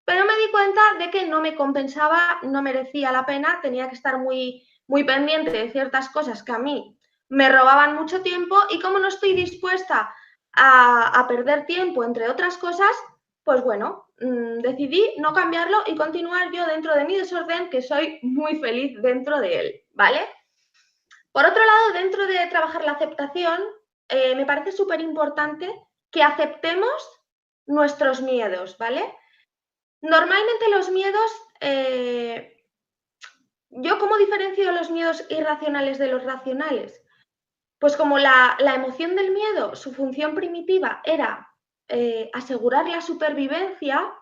Speaker 2: pero me di cuenta de que no me compensaba, no merecía la pena, tenía que estar muy, muy pendiente de ciertas cosas que a mí me robaban mucho tiempo y como no estoy dispuesta a perder tiempo, entre otras cosas, pues bueno, decidí no cambiarlo y continuar yo dentro de mi desorden, que soy muy feliz dentro de él, ¿vale? Por otro lado, dentro de trabajar la aceptación, me parece súper importante que aceptemos nuestros miedos, ¿vale? Normalmente los miedos, ¿yo cómo diferencio los miedos irracionales de los racionales? Pues como la emoción del miedo, su función primitiva era asegurar la supervivencia,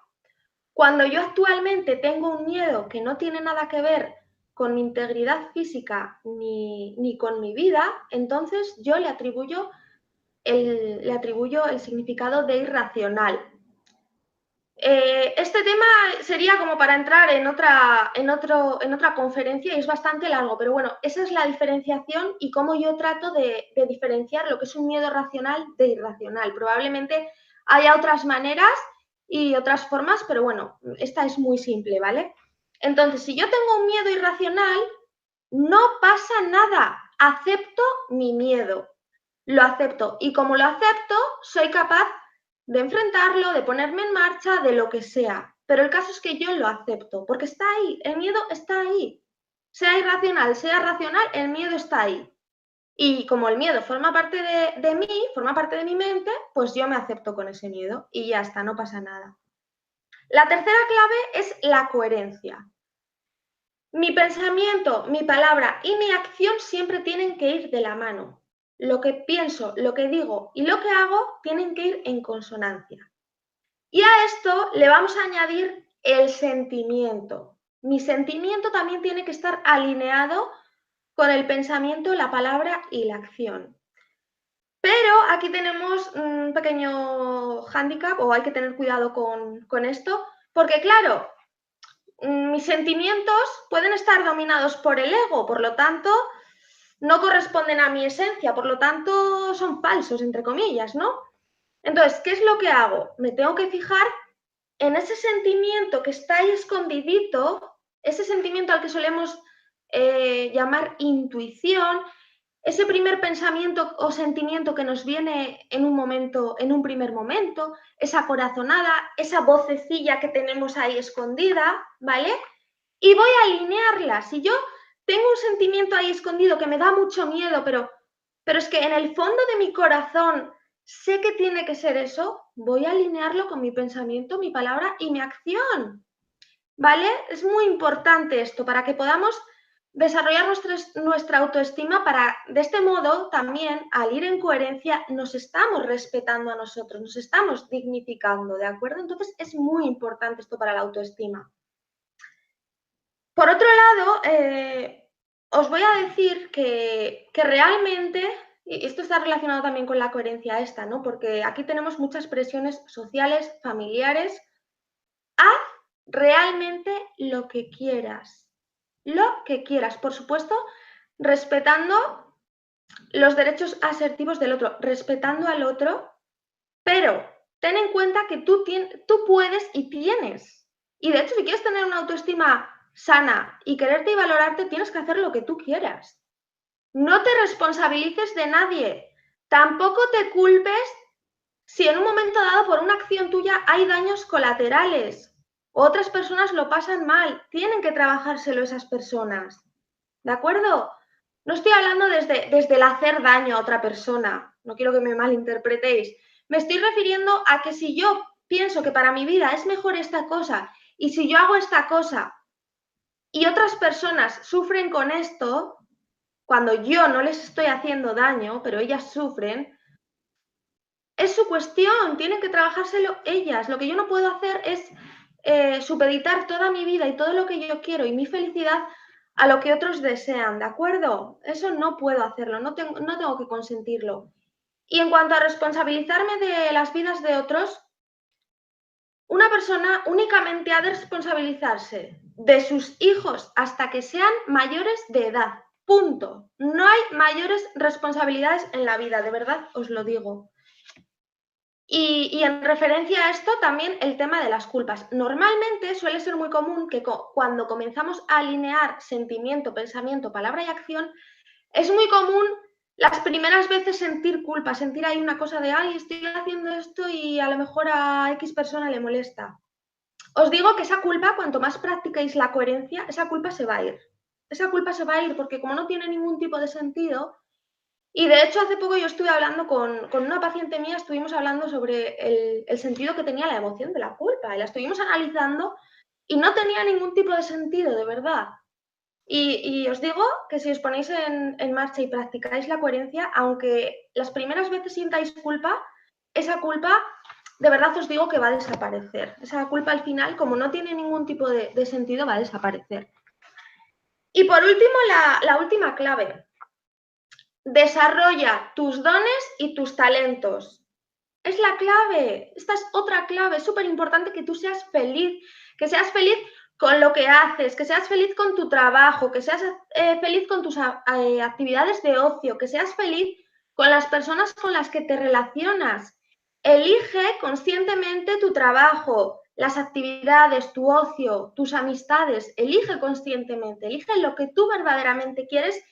Speaker 2: cuando yo actualmente tengo un miedo que no tiene nada que ver con mi integridad física ni con mi vida, entonces yo le atribuyo le atribuyo el significado de irracional. Este tema sería como para entrar en otra conferencia y es bastante largo, pero bueno, esa es la diferenciación y cómo yo trato de diferenciar lo que es un miedo racional de irracional. Probablemente haya otras maneras y otras formas, pero bueno, esta es muy simple, ¿vale? Entonces, si yo tengo un miedo irracional, no pasa nada, acepto mi miedo, lo acepto y como lo acepto, soy capaz de enfrentarlo, de ponerme en marcha, de lo que sea. Pero el caso es que yo lo acepto, porque está ahí, el miedo está ahí. Sea irracional, sea racional, el miedo está ahí. Y como el miedo forma parte de mí, forma parte de mi mente, pues yo me acepto con ese miedo y ya está, no pasa nada. La tercera clave es la coherencia. Mi pensamiento, mi palabra y mi acción siempre tienen que ir de la mano. Lo que pienso, lo que digo y lo que hago tienen que ir en consonancia. Y a esto le vamos a añadir el sentimiento. Mi sentimiento también tiene que estar alineado con el pensamiento, la palabra y la acción. Pero aquí tenemos un pequeño hándicap, o hay que tener cuidado con esto, porque claro, mis sentimientos pueden estar dominados por el ego, por lo tanto, no corresponden a mi esencia, por lo tanto, son falsos, entre comillas, ¿no? Entonces, ¿qué es lo que hago? Me tengo que fijar en ese sentimiento que está ahí escondidito, ese sentimiento al que solemos llamar intuición, ese primer pensamiento o sentimiento que nos viene en un momento, en un primer momento, esa corazonada, esa vocecilla que tenemos ahí escondida, ¿vale? Y voy a alinearla. Si yo tengo un sentimiento ahí escondido que me da mucho miedo, pero es que en el fondo de mi corazón sé que tiene que ser eso, voy a alinearlo con mi pensamiento, mi palabra y mi acción, ¿vale? Es muy importante esto para que podamos desarrollar nuestra autoestima para, de este modo, también, al ir en coherencia, nos estamos respetando a nosotros, nos estamos dignificando, ¿de acuerdo? Entonces, es muy importante esto para la autoestima. Por otro lado, os voy a decir que realmente, y esto está relacionado también con la coherencia esta, ¿no? Porque aquí tenemos muchas presiones sociales, familiares. Haz realmente lo que quieras. Lo que quieras. Por supuesto, respetando los derechos asertivos del otro, respetando al otro, pero ten en cuenta que tú puedes y tienes. Y de hecho, si quieres tener una autoestima sana y quererte y valorarte, tienes que hacer lo que tú quieras. No te responsabilices de nadie. Tampoco te culpes si en un momento dado por una acción tuya hay daños colaterales. Otras personas lo pasan mal. Tienen que trabajárselo esas personas. ¿De acuerdo? No estoy hablando desde el hacer daño a otra persona. No quiero que me malinterpretéis. Me estoy refiriendo a que si yo pienso que para mi vida es mejor esta cosa y si yo hago esta cosa y otras personas sufren con esto, cuando yo no les estoy haciendo daño, pero ellas sufren, es su cuestión, tienen que trabajárselo ellas. Lo que yo no puedo hacer es supeditar toda mi vida y todo lo que yo quiero y mi felicidad a lo que otros desean, ¿de acuerdo? Eso no puedo hacerlo, no tengo que consentirlo. Y en cuanto a responsabilizarme de las vidas de otros, una persona únicamente ha de responsabilizarse de sus hijos hasta que sean mayores de edad. Punto. No hay mayores responsabilidades en la vida, de verdad os lo digo. Y en referencia a esto, también el tema de las culpas. Normalmente suele ser muy común que cuando comenzamos a alinear sentimiento, pensamiento, palabra y acción, es muy común las primeras veces sentir culpa, sentir ahí una cosa de, ay, estoy haciendo esto y a lo mejor a X persona le molesta. Os digo que esa culpa, cuanto más practiquéis la coherencia, esa culpa se va a ir. Esa culpa se va a ir porque como no tiene ningún tipo de sentido, y de hecho hace poco yo estuve hablando con una paciente mía, estuvimos hablando sobre el sentido que tenía la emoción de la culpa y la estuvimos analizando y no tenía ningún tipo de sentido, de verdad. Y os digo que si os ponéis en marcha y practicáis la coherencia, aunque las primeras veces sientáis culpa, esa culpa de verdad os digo que va a desaparecer. Esa culpa al final, como no tiene ningún tipo de sentido, va a desaparecer. Y por último, la última clave. desarrolla tus dones y tus talentos. Es la clave, esta es otra clave, es súper importante que tú seas feliz con lo que haces, que seas feliz con tu trabajo, que seas feliz con tus actividades de ocio, que seas feliz con las personas con las que te relacionas. Elige conscientemente tu trabajo, las actividades, tu ocio, tus amistades. Elige conscientemente, elige lo que tú verdaderamente quieres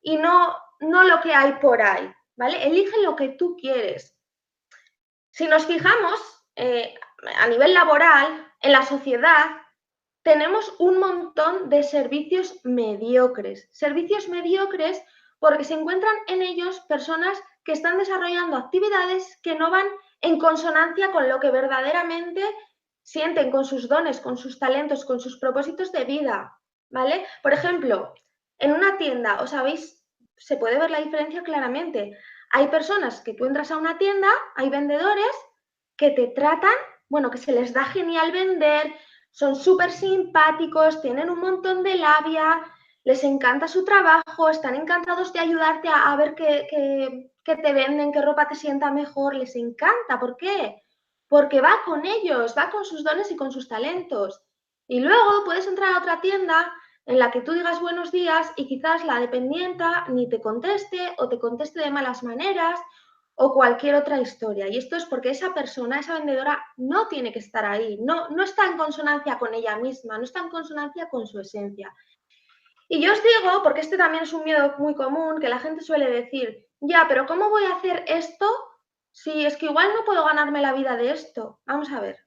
Speaker 2: y no lo que hay por ahí, ¿vale? Elige lo que tú quieres. Si nos fijamos a nivel laboral, en la sociedad, tenemos un montón de servicios mediocres. Servicios mediocres porque se encuentran en ellos personas que están desarrollando actividades que no van en consonancia con lo que verdaderamente sienten, con sus dones, con sus talentos, con sus propósitos de vida, ¿vale? Por ejemplo, en una tienda, ¿os sabéis? Se puede ver la diferencia claramente. Hay personas que tú entras a una tienda, hay vendedores que te tratan, bueno, que se les da genial vender, son súper simpáticos, tienen un montón de labia, les encanta su trabajo, están encantados de ayudarte a ver qué te venden, qué ropa te sienta mejor, les encanta. ¿Por qué? Porque va con ellos, va con sus dones y con sus talentos. Y luego puedes entrar a otra tienda en la que tú digas buenos días y quizás la dependienta ni te conteste o te conteste de malas maneras o cualquier otra historia. Y esto es porque esa persona, esa vendedora, no tiene que estar ahí, no está en consonancia con ella misma, no está en consonancia con su esencia. Y yo os digo, porque este también es un miedo muy común, que la gente suele decir, ya, pero ¿cómo voy a hacer esto si es que igual no puedo ganarme la vida de esto? Vamos a ver.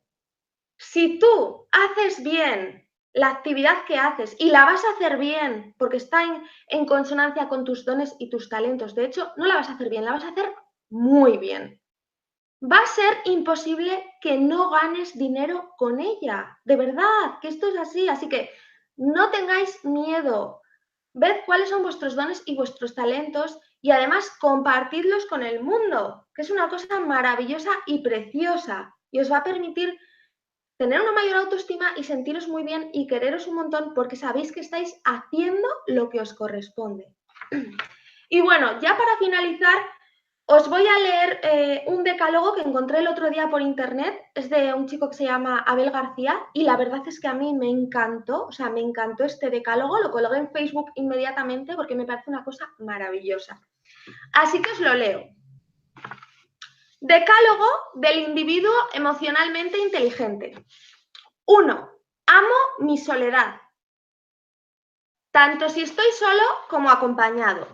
Speaker 2: Si tú haces bien la actividad que haces y la vas a hacer bien porque está en consonancia con tus dones y tus talentos, de hecho, no la vas a hacer bien, la vas a hacer muy bien. Va a ser imposible que no ganes dinero con ella. De verdad, que esto es así. Así que no tengáis miedo. Ved cuáles son vuestros dones y vuestros talentos y además compartidlos con el mundo, que es una cosa maravillosa y preciosa y os va a permitir tener una mayor autoestima y sentiros muy bien y quereros un montón porque sabéis que estáis haciendo lo que os corresponde. Y bueno, ya para finalizar, os voy a leer un decálogo que encontré el otro día por internet. Es de un chico que se llama Abel García y la verdad es que a mí me encantó, o sea, me encantó este decálogo. Lo coloqué en Facebook inmediatamente porque me parece una cosa maravillosa. Así que os lo leo. Decálogo del individuo emocionalmente inteligente. 1. Amo mi soledad, tanto si estoy solo como acompañado.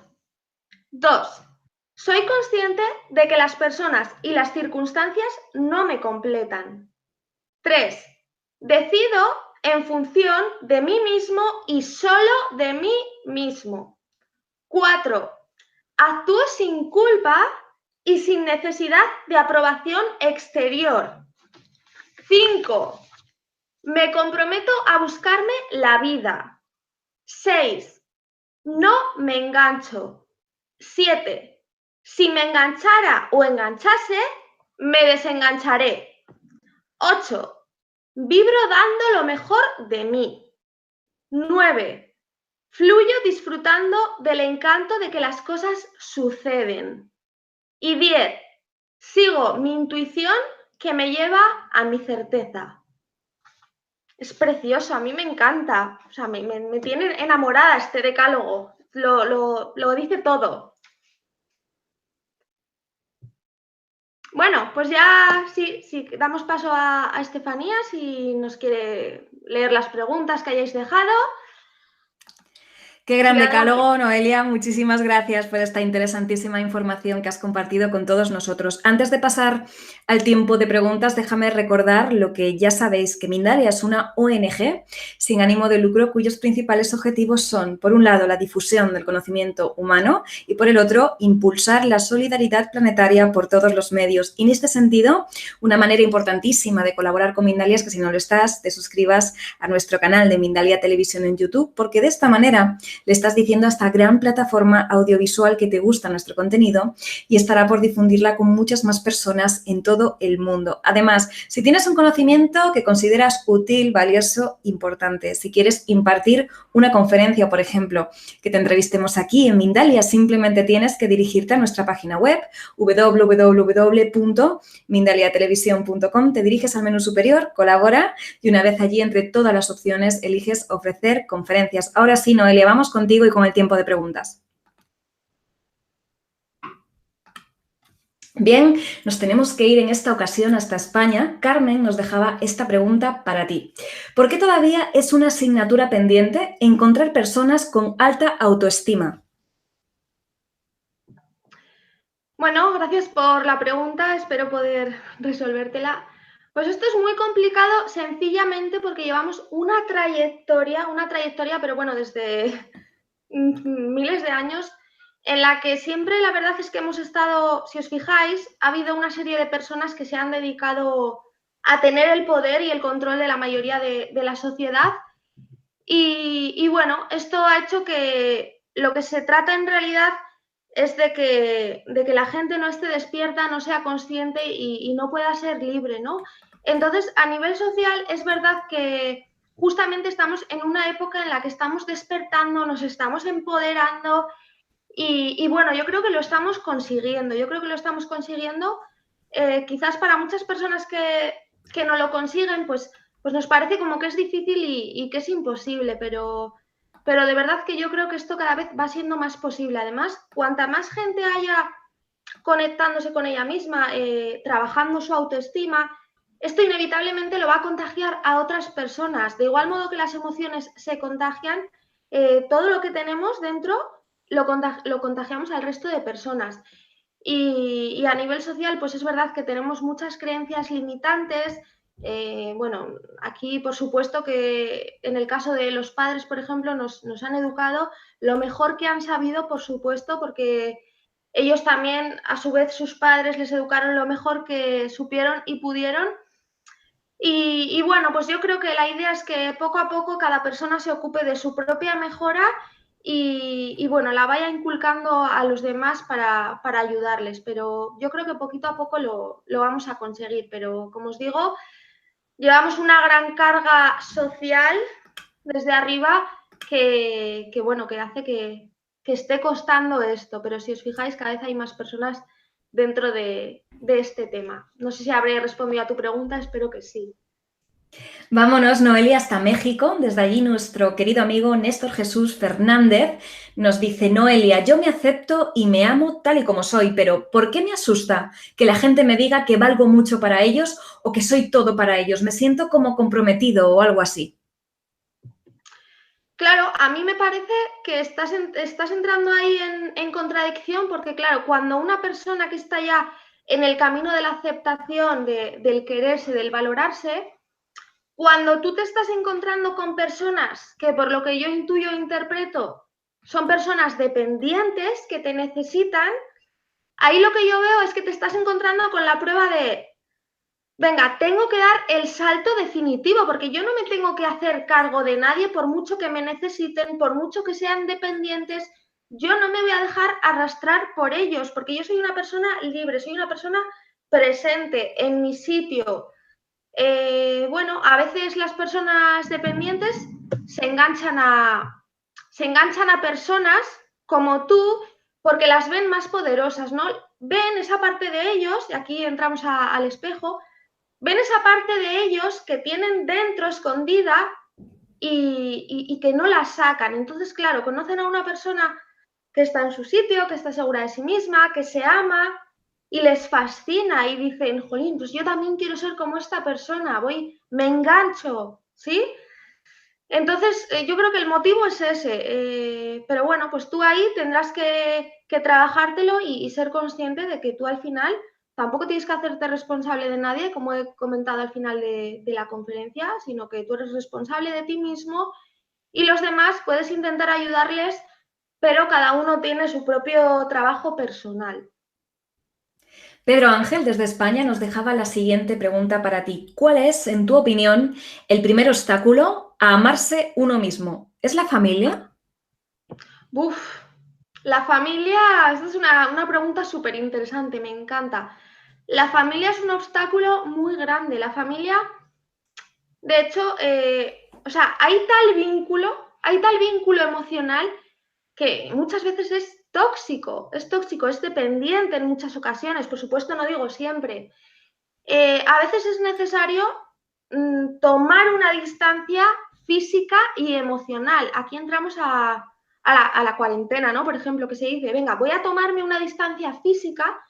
Speaker 2: 2. Soy consciente de que las personas y las circunstancias no me completan. 3. Decido en función de mí mismo y solo de mí mismo. 4. Actúo sin culpa y sin necesidad de aprobación exterior. 5. Me comprometo a buscarme la vida. 6. No me engancho. 7. Si me enganchara o enganchase, me desengancharé. 8. Vibro dando lo mejor de mí. 9. Fluyo disfrutando del encanto de que las cosas suceden. Y 10. Sigo mi intuición que me lleva a mi certeza. Es precioso, a mí me encanta. O sea, me tiene enamorada este decálogo. Lo dice todo. Bueno, pues ya sí, damos paso a Estefanía si nos quiere leer las preguntas que hayáis dejado.
Speaker 1: Qué gran decálogo, Noelia. Muchísimas gracias por esta interesantísima información que has compartido con todos nosotros. Antes de pasar al tiempo de preguntas, déjame recordar lo que ya sabéis, que Mindalia es una ONG sin ánimo de lucro cuyos principales objetivos son, por un lado, la difusión del conocimiento humano y, por el otro, impulsar la solidaridad planetaria por todos los medios. Y en este sentido, una manera importantísima de colaborar con Mindalia es que, si no lo estás, te suscribas a nuestro canal de Mindalia Televisión en YouTube, porque de esta manera le estás diciendo a esta gran plataforma audiovisual que te gusta nuestro contenido y estará por difundirla con muchas más personas en todo el mundo. Además, si tienes un conocimiento que consideras útil, valioso, importante, si quieres impartir una conferencia, por ejemplo, que te entrevistemos aquí en Mindalia, simplemente tienes que dirigirte a nuestra página web www.mindaliatelevisión.com, te diriges al menú superior, colabora y una vez allí entre todas las opciones eliges ofrecer conferencias. Ahora sí, Noelia, vamos contigo y con el tiempo de preguntas. Bien, nos tenemos que ir en esta ocasión hasta España. Carmen nos dejaba esta pregunta para ti. ¿Por qué todavía es una asignatura pendiente encontrar personas con alta autoestima?
Speaker 2: Bueno, gracias por la pregunta, espero poder resolvértela. Pues esto es muy complicado sencillamente porque llevamos una trayectoria, pero bueno, desde miles de años, en la que siempre la verdad es que hemos estado, si os fijáis, ha habido una serie de personas que se han dedicado a tener el poder y el control de la mayoría de la sociedad. Y bueno, esto ha hecho que lo que se trata en realidad es de que la gente no esté despierta, no sea consciente y no pueda ser libre, ¿no? Entonces, a nivel social, es verdad que justamente estamos en una época en la que estamos despertando, nos estamos empoderando y bueno, yo creo que lo estamos consiguiendo. Quizás para muchas personas que no lo consiguen, pues nos parece como que es difícil y que es imposible, pero de verdad que yo creo que esto cada vez va siendo más posible. Además, cuanta más gente haya conectándose con ella misma, trabajando su autoestima, esto inevitablemente lo va a contagiar a otras personas. De igual modo que las emociones se contagian, todo lo que tenemos dentro lo contagiamos al resto de personas. Y a nivel social, pues es verdad que tenemos muchas creencias limitantes. Bueno, aquí por supuesto que en el caso de los padres, por ejemplo, nos han educado lo mejor que han sabido, por supuesto, porque ellos también, a su vez, sus padres les educaron lo mejor que supieron y pudieron. Y bueno, pues yo creo que la idea es que poco a poco cada persona se ocupe de su propia mejora y bueno, la vaya inculcando a los demás para ayudarles. Pero yo creo que poquito a poco lo vamos a conseguir. Pero como os digo, llevamos una gran carga social desde arriba bueno, que hace que esté costando esto. Pero si os fijáis, cada vez hay más personas dentro de este tema. No sé si habré respondido a tu pregunta, espero que sí.
Speaker 1: Vámonos, Noelia, hasta México. Desde allí nuestro querido amigo Néstor Jesús Fernández nos dice: Noelia, yo me acepto y me amo tal y como soy, pero ¿por qué me asusta que la gente me diga que valgo mucho para ellos o que soy todo para ellos? Me siento como comprometido o algo así.
Speaker 2: Claro, a mí me parece que estás entrando ahí en contradicción porque, claro, cuando una persona que está ya en el camino de la aceptación, del quererse, del valorarse, cuando tú te estás encontrando con personas que, por lo que yo intuyo e interpreto, son personas dependientes que te necesitan, ahí lo que yo veo es que te estás encontrando con la prueba de: venga, tengo que dar el salto definitivo, porque yo no me tengo que hacer cargo de nadie por mucho que me necesiten, por mucho que sean dependientes. Yo no me voy a dejar arrastrar por ellos, porque yo soy una persona libre, soy una persona presente en mi sitio. Bueno, a veces las personas dependientes se enganchan a personas como tú porque las ven más poderosas, ¿no? Ven esa parte de ellos, y aquí entramos al espejo, ven esa parte de ellos que tienen dentro escondida y que no la sacan. Entonces, claro, conocen a una persona que está en su sitio, que está segura de sí misma, que se ama y les fascina y dicen: jolín, pues yo también quiero ser como esta persona, me engancho, ¿sí? Entonces, yo creo que el motivo es ese, pero bueno, pues tú ahí tendrás que trabajártelo y ser consciente de que tú al final tampoco tienes que hacerte responsable de nadie, como he comentado al final de la conferencia, sino que tú eres responsable de ti mismo y los demás puedes intentar ayudarles, pero cada uno tiene su propio trabajo personal.
Speaker 1: Pedro Ángel, desde España, nos dejaba la siguiente pregunta para ti. ¿Cuál es, en tu opinión, el primer obstáculo a amarse uno mismo? ¿Es la familia?
Speaker 2: Uf, la familia, esta es una pregunta súper interesante, me encanta. La familia es un obstáculo muy grande. La familia, de hecho, o sea, hay tal vínculo emocional que muchas veces es tóxico, es dependiente en muchas ocasiones, por supuesto no digo siempre. A veces es necesario tomar una distancia física y emocional. Aquí entramos a la cuarentena, ¿no? Por ejemplo, que se dice, venga, voy a tomarme una distancia física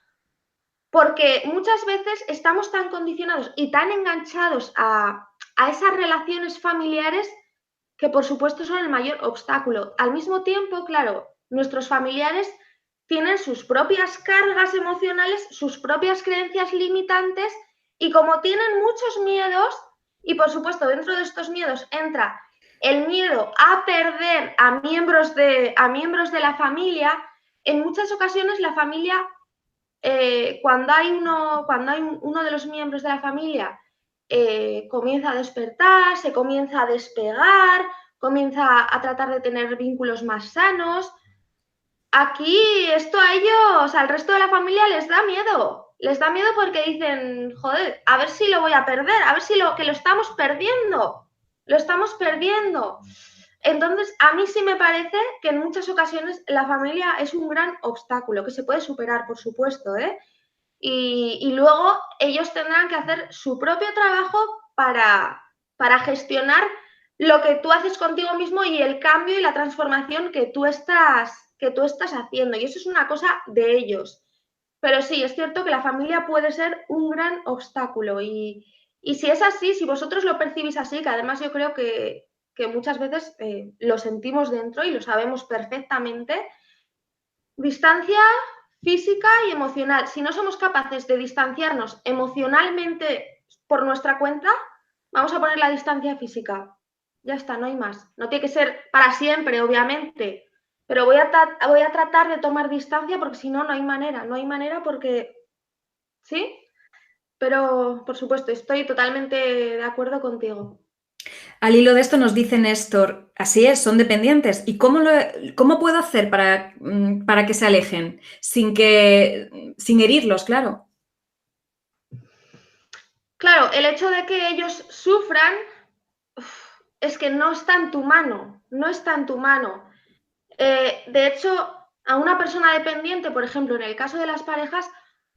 Speaker 2: porque muchas veces estamos tan condicionados y tan enganchados a esas relaciones familiares que por supuesto son el mayor obstáculo. Al mismo tiempo, claro, nuestros familiares tienen sus propias cargas emocionales, sus propias creencias limitantes y como tienen muchos miedos, y por supuesto dentro de estos miedos entra el miedo a perder a miembros de la familia, en muchas ocasiones la familia, cuando hay uno de los miembros de la familia comienza a despertar, se comienza a despegar, comienza a tratar de tener vínculos más sanos. Aquí esto a ellos, al resto de la familia les da miedo. Les da miedo porque dicen, joder, a ver si lo voy a perder, a ver si que lo estamos perdiendo. Lo estamos perdiendo. Entonces, a mí sí me parece que en muchas ocasiones la familia es un gran obstáculo que se puede superar, por supuesto, ¿eh? Y luego ellos tendrán que hacer su propio trabajo para gestionar lo que tú haces contigo mismo y el cambio y la transformación que tú estás haciendo. Y eso es una cosa de ellos. Pero sí, es cierto que la familia puede ser un gran obstáculo. Y si es así, si vosotros lo percibís así, que además yo creo que muchas veces lo sentimos dentro y lo sabemos perfectamente, distancia física y emocional. Si no somos capaces de distanciarnos emocionalmente por nuestra cuenta, vamos a poner la distancia física. Ya está, no hay más. No tiene que ser para siempre, obviamente, pero voy a tratar de tomar distancia porque si no, no hay manera porque, ¿sí? Pero, por supuesto, estoy totalmente de acuerdo contigo.
Speaker 1: Al hilo de esto nos dice Néstor, así es, son dependientes. ¿Y cómo puedo hacer para que se alejen sin herirlos, claro?
Speaker 2: Claro, el hecho de que ellos sufran es que no está en tu mano, no está en tu mano. De hecho, a una persona dependiente, por ejemplo, en el caso de las parejas,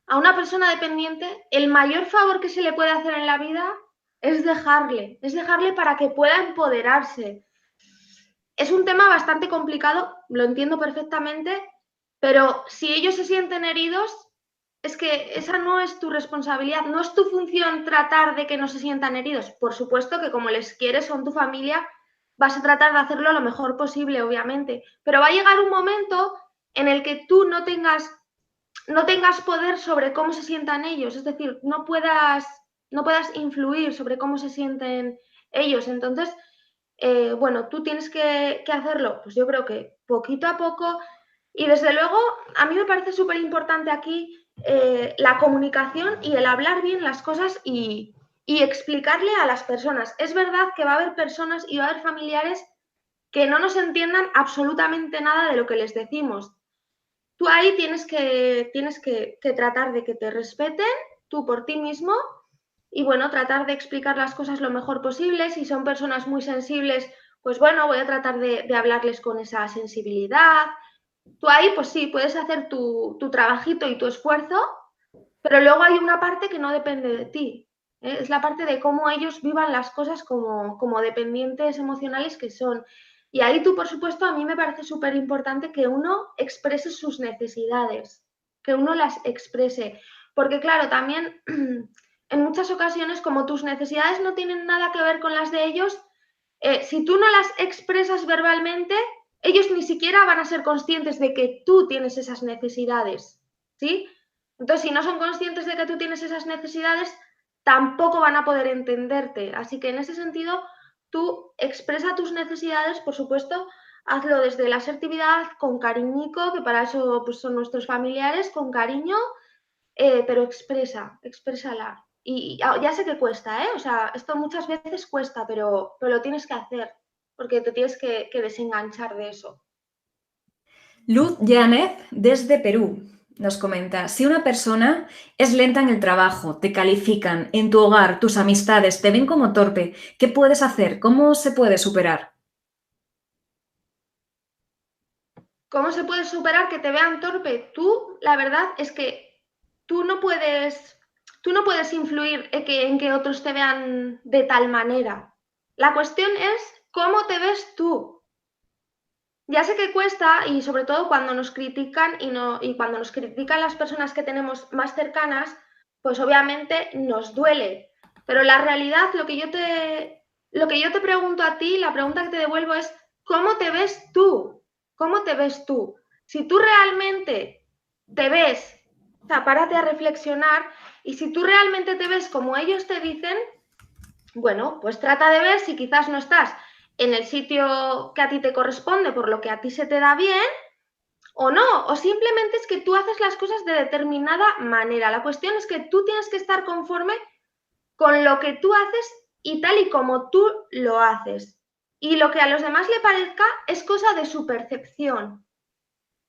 Speaker 2: a una persona dependiente, el mayor favor que se le puede hacer en la vida es dejarle para que pueda empoderarse. Es un tema bastante complicado, lo entiendo perfectamente, pero si ellos se sienten heridos, es que esa no es tu responsabilidad, no es tu función tratar de que no se sientan heridos. Por supuesto que como les quieres, son tu familia, vas a tratar de hacerlo lo mejor posible, obviamente, pero va a llegar un momento en el que tú no tengas poder sobre cómo se sientan ellos, es decir, no puedas influir sobre cómo se sienten ellos. Entonces, bueno, tú tienes que hacerlo, pues yo creo que poquito a poco. Y desde luego, a mí me parece súper importante aquí la comunicación y el hablar bien las cosas y explicarle a las personas. Es verdad que va a haber personas y va a haber familiares que no nos entiendan absolutamente nada de lo que les decimos. Tú ahí tienes que tratar de que te respeten, tú por ti mismo, y bueno, tratar de explicar las cosas lo mejor posible. Si son personas muy sensibles, pues bueno, voy a tratar de hablarles con esa sensibilidad. Tú ahí, pues sí, puedes hacer tu trabajito y tu esfuerzo, pero luego hay una parte que no depende de ti. Es la parte de cómo ellos vivan las cosas como dependientes emocionales que son. Y ahí tú, por supuesto, a mí me parece súper importante que uno exprese sus necesidades, que uno las exprese. Porque claro, también en muchas ocasiones, como tus necesidades no tienen nada que ver con las de ellos, si tú no las expresas verbalmente, ellos ni siquiera van a ser conscientes de que tú tienes esas necesidades, ¿sí? Entonces, si no son conscientes de que tú tienes esas necesidades, tampoco van a poder entenderte. Así que en ese sentido, tú expresa tus necesidades, por supuesto, hazlo desde la asertividad, con cariñico, que para eso pues, son nuestros familiares, con cariño, pero exprésala. Y ya sé que cuesta, ¿eh? O sea, esto muchas veces cuesta, pero lo tienes que hacer, porque te tienes que desenganchar de eso.
Speaker 1: Luz Yánez, desde Perú, nos comenta, si una persona es lenta en el trabajo, te califican, en tu hogar, tus amistades te ven como torpe, ¿qué puedes hacer? ¿Cómo se puede superar?
Speaker 2: ¿Cómo se puede superar que te vean torpe? Tú, la verdad es que tú no puedes influir en que otros te vean de tal manera. La cuestión es cómo te ves tú. Ya sé que cuesta y sobre todo cuando nos critican y cuando nos critican las personas que tenemos más cercanas, pues obviamente nos duele. Pero la realidad, lo que yo te pregunto a ti, la pregunta que te devuelvo es, ¿cómo te ves tú? ¿Cómo te ves tú? Si tú realmente te ves, o sea, párate a reflexionar y si tú realmente te ves como ellos te dicen, bueno, pues trata de ver si quizás no estás en el sitio que a ti te corresponde por lo que a ti se te da bien o no, o simplemente es que tú haces las cosas de determinada manera. La cuestión es que tú tienes que estar conforme con lo que tú haces y tal y como tú lo haces. Y lo que a los demás le parezca es cosa de su percepción.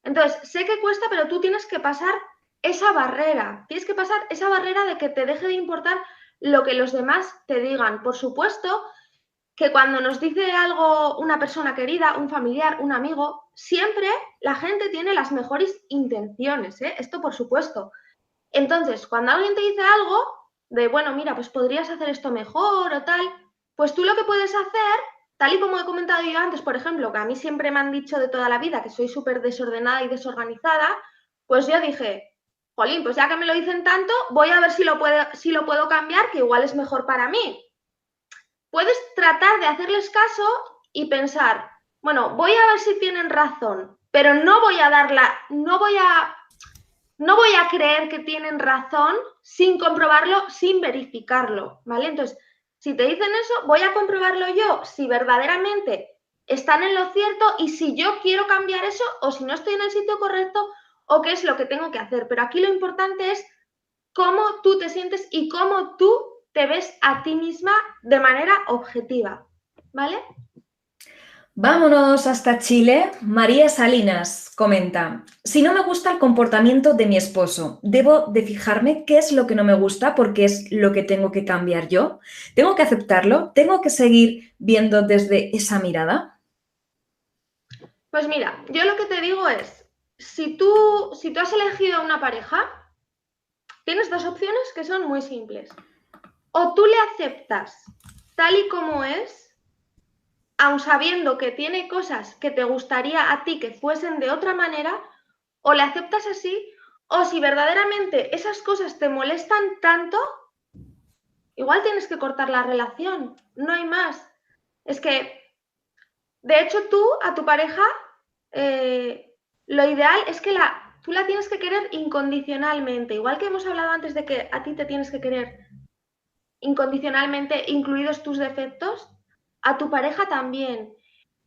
Speaker 2: Entonces, sé que cuesta, pero tú tienes que pasar esa barrera. Tienes que pasar esa barrera de que te deje de importar lo que los demás te digan. Por supuesto que cuando nos dice algo una persona querida, un familiar, un amigo, siempre la gente tiene las mejores intenciones, ¿eh? Esto por supuesto. Entonces, cuando alguien te dice algo de, bueno, mira, pues podrías hacer esto mejor o tal, pues tú lo que puedes hacer, tal y como he comentado yo antes, por ejemplo, que a mí siempre me han dicho de toda la vida que soy súper desordenada y desorganizada, pues yo dije, jolín, pues ya que me lo dicen tanto, voy a ver si lo puedo cambiar, que igual es mejor para mí. Puedes tratar de hacerles caso y pensar, bueno, voy a ver si tienen razón, pero no voy a creer que tienen razón sin comprobarlo, sin verificarlo, ¿vale? Entonces, si te dicen eso, voy a comprobarlo yo si verdaderamente están en lo cierto y si yo quiero cambiar eso o si no estoy en el sitio correcto o qué es lo que tengo que hacer. Pero aquí lo importante es cómo tú te sientes y cómo tú te ves a ti misma de manera objetiva, ¿vale?
Speaker 1: Vámonos hasta Chile. María Salinas comenta, si no me gusta el comportamiento de mi esposo, ¿debo de fijarme qué es lo que no me gusta porque es lo que tengo que cambiar yo? ¿Tengo que aceptarlo? ¿Tengo que seguir viendo desde esa mirada?
Speaker 2: Pues mira, yo lo que te digo es, si tú has elegido una pareja, tienes dos opciones que son muy simples. O tú le aceptas tal y como es, aun sabiendo que tiene cosas que te gustaría a ti que fuesen de otra manera, o le aceptas así, o si verdaderamente esas cosas te molestan tanto, igual tienes que cortar la relación, no hay más. Es que, de hecho, tú a tu pareja, lo ideal es que tú la tienes que querer incondicionalmente, igual que hemos hablado antes de que a ti te tienes que querer incondicionalmente, incluidos tus defectos, a tu pareja también.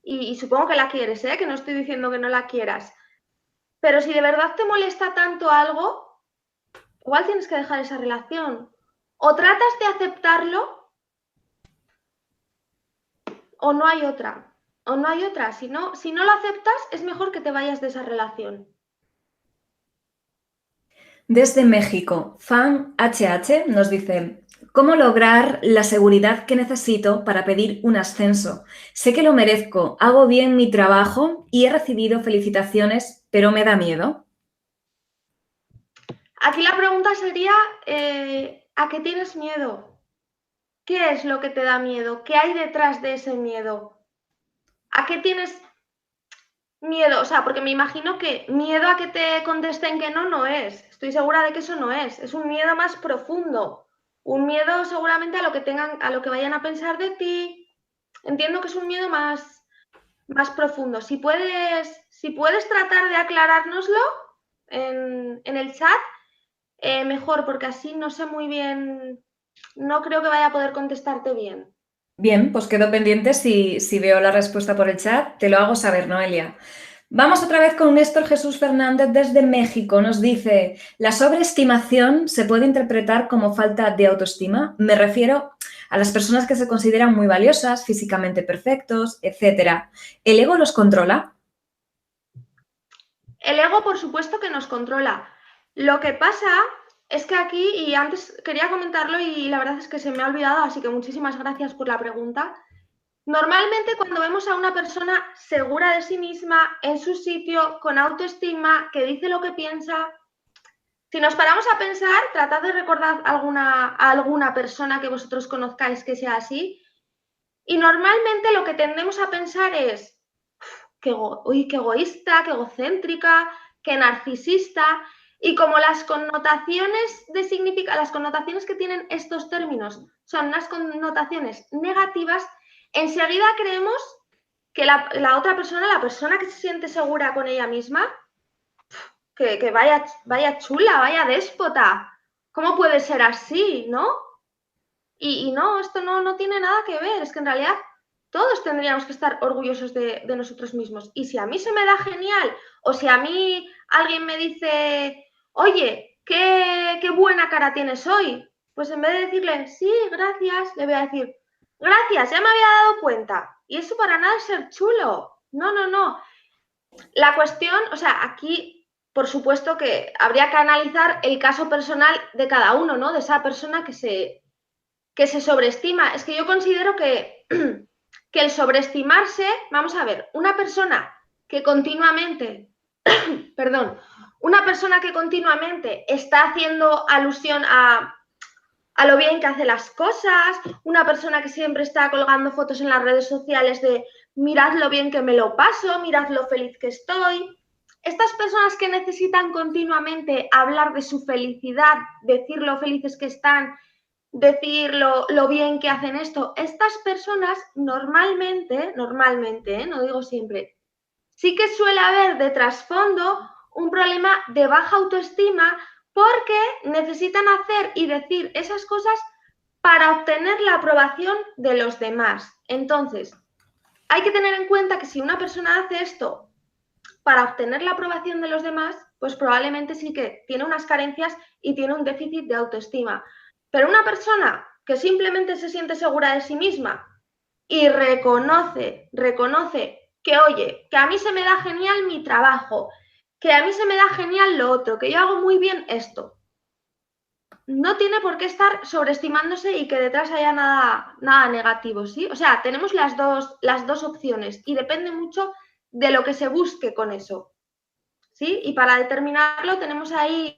Speaker 2: Y supongo que la quieres, ¿eh? Que no estoy diciendo que no la quieras. Pero si de verdad te molesta tanto algo, igual tienes que dejar esa relación. O tratas de aceptarlo o no hay otra. O no hay otra. Si no lo aceptas, es mejor que te vayas de esa relación.
Speaker 1: Desde México, Fan HH nos dice, ¿cómo lograr la seguridad que necesito para pedir un ascenso? Sé que lo merezco, hago bien mi trabajo y he recibido felicitaciones, pero me da miedo.
Speaker 2: Aquí la pregunta sería, ¿a qué tienes miedo? ¿Qué es lo que te da miedo? ¿Qué hay detrás de ese miedo? ¿A qué tienes miedo? O sea, porque me imagino que miedo a que te contesten que no, no es. Estoy segura de que eso no es. Es un miedo más profundo. Un miedo seguramente a lo que tengan, a lo que vayan a pensar de ti. Entiendo que es un miedo más profundo. Si puedes tratar de aclarárnoslo en el chat, mejor, porque así no sé muy bien, no creo que vaya a poder contestarte bien.
Speaker 1: Bien, pues quedo pendiente si veo la respuesta por el chat, te lo hago saber, Noelia. Vamos otra vez con Néstor Jesús Fernández desde México. Nos dice, ¿la sobreestimación se puede interpretar como falta de autoestima? Me refiero a las personas que se consideran muy valiosas, físicamente perfectos, etc. ¿El ego los controla?
Speaker 2: el ego, por supuesto, que nos controla. Lo que pasa es que aquí, y antes quería comentarlo y la verdad es que se me ha olvidado, así que muchísimas gracias por la pregunta. Normalmente cuando vemos a una persona segura de sí misma, en su sitio, con autoestima, que dice lo que piensa, si nos paramos a pensar, tratad de recordar a alguna persona que vosotros conozcáis que sea así, y normalmente lo que tendemos a pensar es, uy, qué egoísta, qué egocéntrica, qué narcisista, y como las connotaciones las connotaciones que tienen estos términos son unas connotaciones negativas, enseguida creemos que la otra persona, la persona que se siente segura con ella misma, que vaya chula, vaya déspota. ¿Cómo puede ser así, no? Y no, esto no tiene nada que ver. Es que en realidad todos tendríamos que estar orgullosos de nosotros mismos. Y si a mí se me da genial, o si a mí alguien me dice, oye, qué buena cara tienes hoy, pues en vez de decirle, sí, gracias, le voy a decir, gracias, ya me había dado cuenta. Y eso para nada es ser chulo. No, no, no. La cuestión, o sea, aquí, por supuesto que habría que analizar el caso personal de cada uno, ¿no? De esa persona que se sobreestima. Es que yo considero que, que el sobreestimarse, vamos a ver, una persona que continuamente, perdón, una persona que continuamente está haciendo alusión a lo bien que hace las cosas, una persona que siempre está colgando fotos en las redes sociales de mirad lo bien que me lo paso, mirad lo feliz que estoy. Estas personas que necesitan continuamente hablar de su felicidad, decir lo felices que están, decir lo bien que hacen esto, estas personas normalmente, no digo siempre, sí que suele haber de trasfondo un problema de baja autoestima porque necesitan hacer y decir esas cosas para obtener la aprobación de los demás. Entonces, hay que tener en cuenta que si una persona hace esto para obtener la aprobación de los demás, pues probablemente sí que tiene unas carencias y tiene un déficit de autoestima. Pero una persona que simplemente se siente segura de sí misma y reconoce que, oye, que a mí se me da genial mi trabajo, que a mí se me da genial lo otro, que yo hago muy bien esto. No tiene por qué estar sobreestimándose y que detrás haya nada negativo, ¿sí? O sea, tenemos las dos opciones y depende mucho de lo que se busque con eso, ¿sí? Y para determinarlo tenemos ahí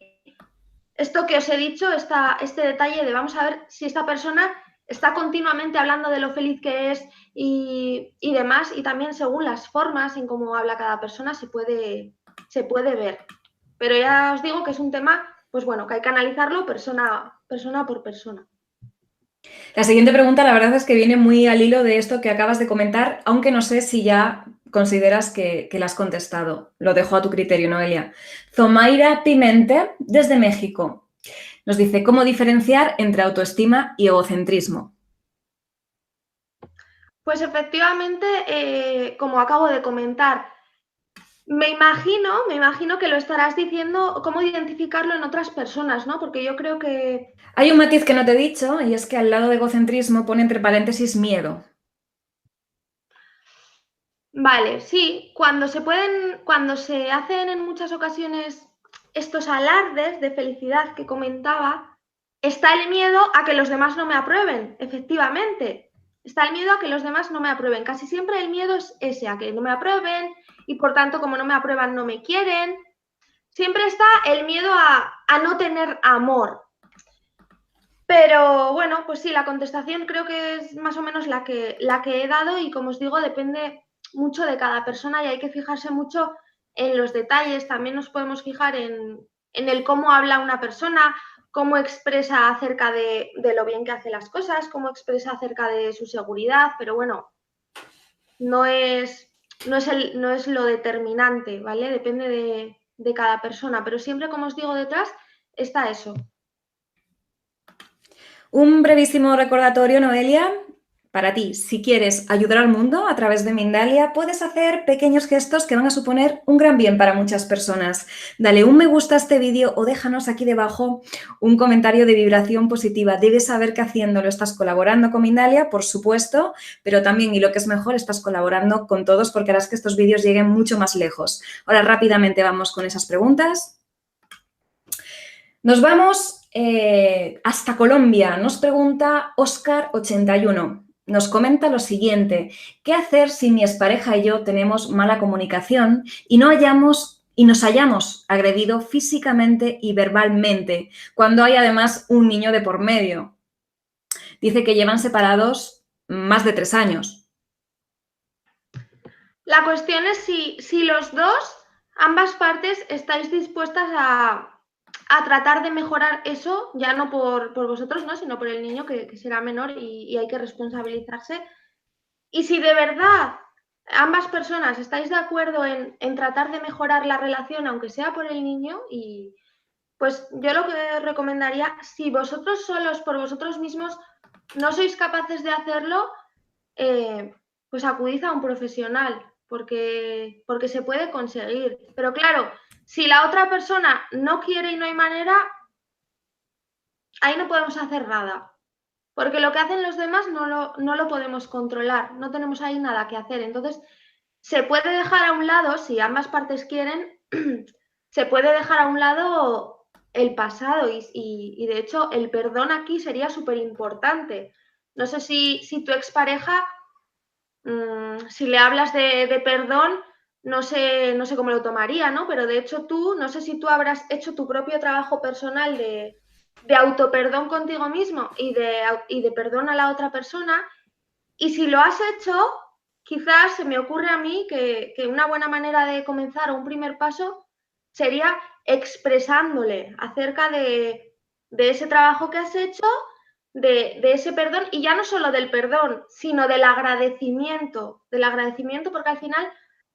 Speaker 2: esto que os he dicho, este detalle de vamos a ver si esta persona está continuamente hablando de lo feliz que es y demás, y también según las formas en cómo habla cada persona se puede ver. Pero ya os digo que es un tema, pues bueno, que hay que analizarlo persona por persona.
Speaker 1: La siguiente pregunta, la verdad es que viene muy al hilo de esto que acabas de comentar, aunque no sé si ya consideras que la has contestado. Lo dejo a tu criterio, Noelia. Zomaira Pimente, desde México, nos dice, ¿cómo diferenciar entre autoestima y egocentrismo?
Speaker 2: Pues efectivamente, como acabo de comentar, me imagino que lo estarás diciendo, cómo identificarlo en otras personas, ¿no? Porque yo creo que
Speaker 1: Hay un matiz que no te he dicho y es que al lado de egocentrismo pone entre paréntesis miedo.
Speaker 2: vale, sí, cuando se hacen en muchas ocasiones estos alardes de felicidad que comentaba, está el miedo a que los demás no me aprueben, efectivamente. Está el miedo a que los demás no me aprueben. Casi siempre el miedo es ese, a que no me aprueben y por tanto, como no me aprueban, no me quieren. Siempre está el miedo a no tener amor. Pero bueno, pues sí, la contestación creo que es más o menos la que he dado y como os digo, depende mucho de cada persona y hay que fijarse mucho en los detalles. También nos podemos fijar en el cómo habla una persona, cómo expresa acerca de lo bien que hace las cosas, cómo expresa acerca de su seguridad, pero bueno, no es lo determinante, ¿vale? Depende de cada persona, pero siempre, como os digo, detrás está eso.
Speaker 1: Un brevísimo recordatorio, Noelia. Para ti, si quieres ayudar al mundo a través de Mindalia, puedes hacer pequeños gestos que van a suponer un gran bien para muchas personas. Dale un me gusta a este vídeo o déjanos aquí debajo un comentario de vibración positiva. Debes saber que haciéndolo estás colaborando con Mindalia, por supuesto, pero también, y lo que es mejor, estás colaborando con todos porque harás que estos vídeos lleguen mucho más lejos. Ahora rápidamente vamos con esas preguntas. Nos vamos hasta Colombia. Nos pregunta Oscar81. Nos comenta lo siguiente: ¿qué hacer si mi expareja y yo tenemos mala comunicación y nos hayamos agredido físicamente y verbalmente, cuando hay además un niño de por medio? Dice que llevan separados más de 3 años.
Speaker 2: La cuestión es si los dos, ambas partes, estáis dispuestas a tratar de mejorar eso, ya no por vosotros, ¿no?, sino por el niño, que será menor y hay que responsabilizarse. Y si de verdad ambas personas estáis de acuerdo en tratar de mejorar la relación, aunque sea por el niño, y pues yo lo que recomendaría, si vosotros solos, por vosotros mismos, no sois capaces de hacerlo, pues acudid a un profesional, porque se puede conseguir. Pero claro, si la otra persona no quiere y no hay manera, ahí no podemos hacer nada. Porque lo que hacen los demás no lo podemos controlar, no tenemos ahí nada que hacer. Entonces, se puede dejar a un lado, si ambas partes quieren, se puede dejar a un lado el pasado y de hecho el perdón aquí sería súper importante. No sé si tu expareja, si le hablas de perdón, no sé cómo lo tomaría, ¿no? Pero de hecho tú, no sé si tú habrás hecho tu propio trabajo personal de autoperdón contigo mismo y de perdón a la otra persona. Y si lo has hecho, quizás se me ocurre a mí que una buena manera de comenzar o un primer paso sería expresándole acerca de ese trabajo que has hecho, de ese perdón, y ya no solo del perdón, sino del agradecimiento, porque al final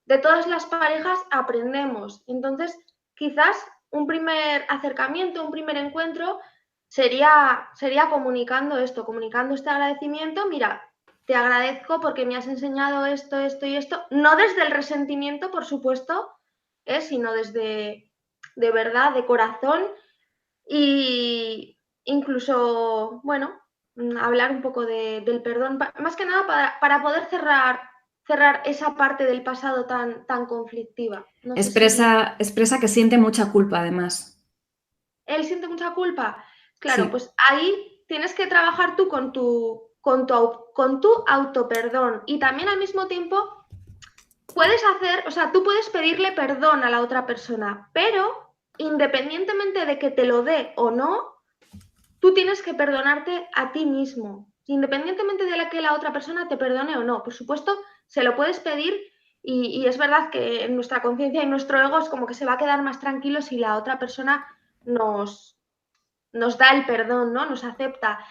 Speaker 2: de todas las parejas aprendemos. Entonces, quizás un primer acercamiento, un primer encuentro sería comunicando esto, comunicando este agradecimiento. Mira, te agradezco porque me has enseñado esto, esto y esto, no desde el resentimiento, por supuesto, sino desde de verdad, de corazón, y incluso, bueno, hablar un poco del perdón, más que nada para poder cerrar esa parte del pasado tan conflictiva. No sé si
Speaker 1: Expresa que siente mucha culpa, además.
Speaker 2: él siente mucha culpa. Claro,
Speaker 1: Sí.
Speaker 2: pues ahí tienes que trabajar tú con tu autoperdón, y también al mismo tiempo puedes hacer, o sea, tú puedes pedirle perdón a la otra persona, pero independientemente de que te lo dé o no, tú tienes que perdonarte a ti mismo, independientemente de que la otra persona te perdone o no. Por supuesto, se lo puedes pedir, y es verdad que en nuestra conciencia y nuestro ego es como que se va a quedar más tranquilo si la otra persona nos da el perdón, ¿no? Nos acepta.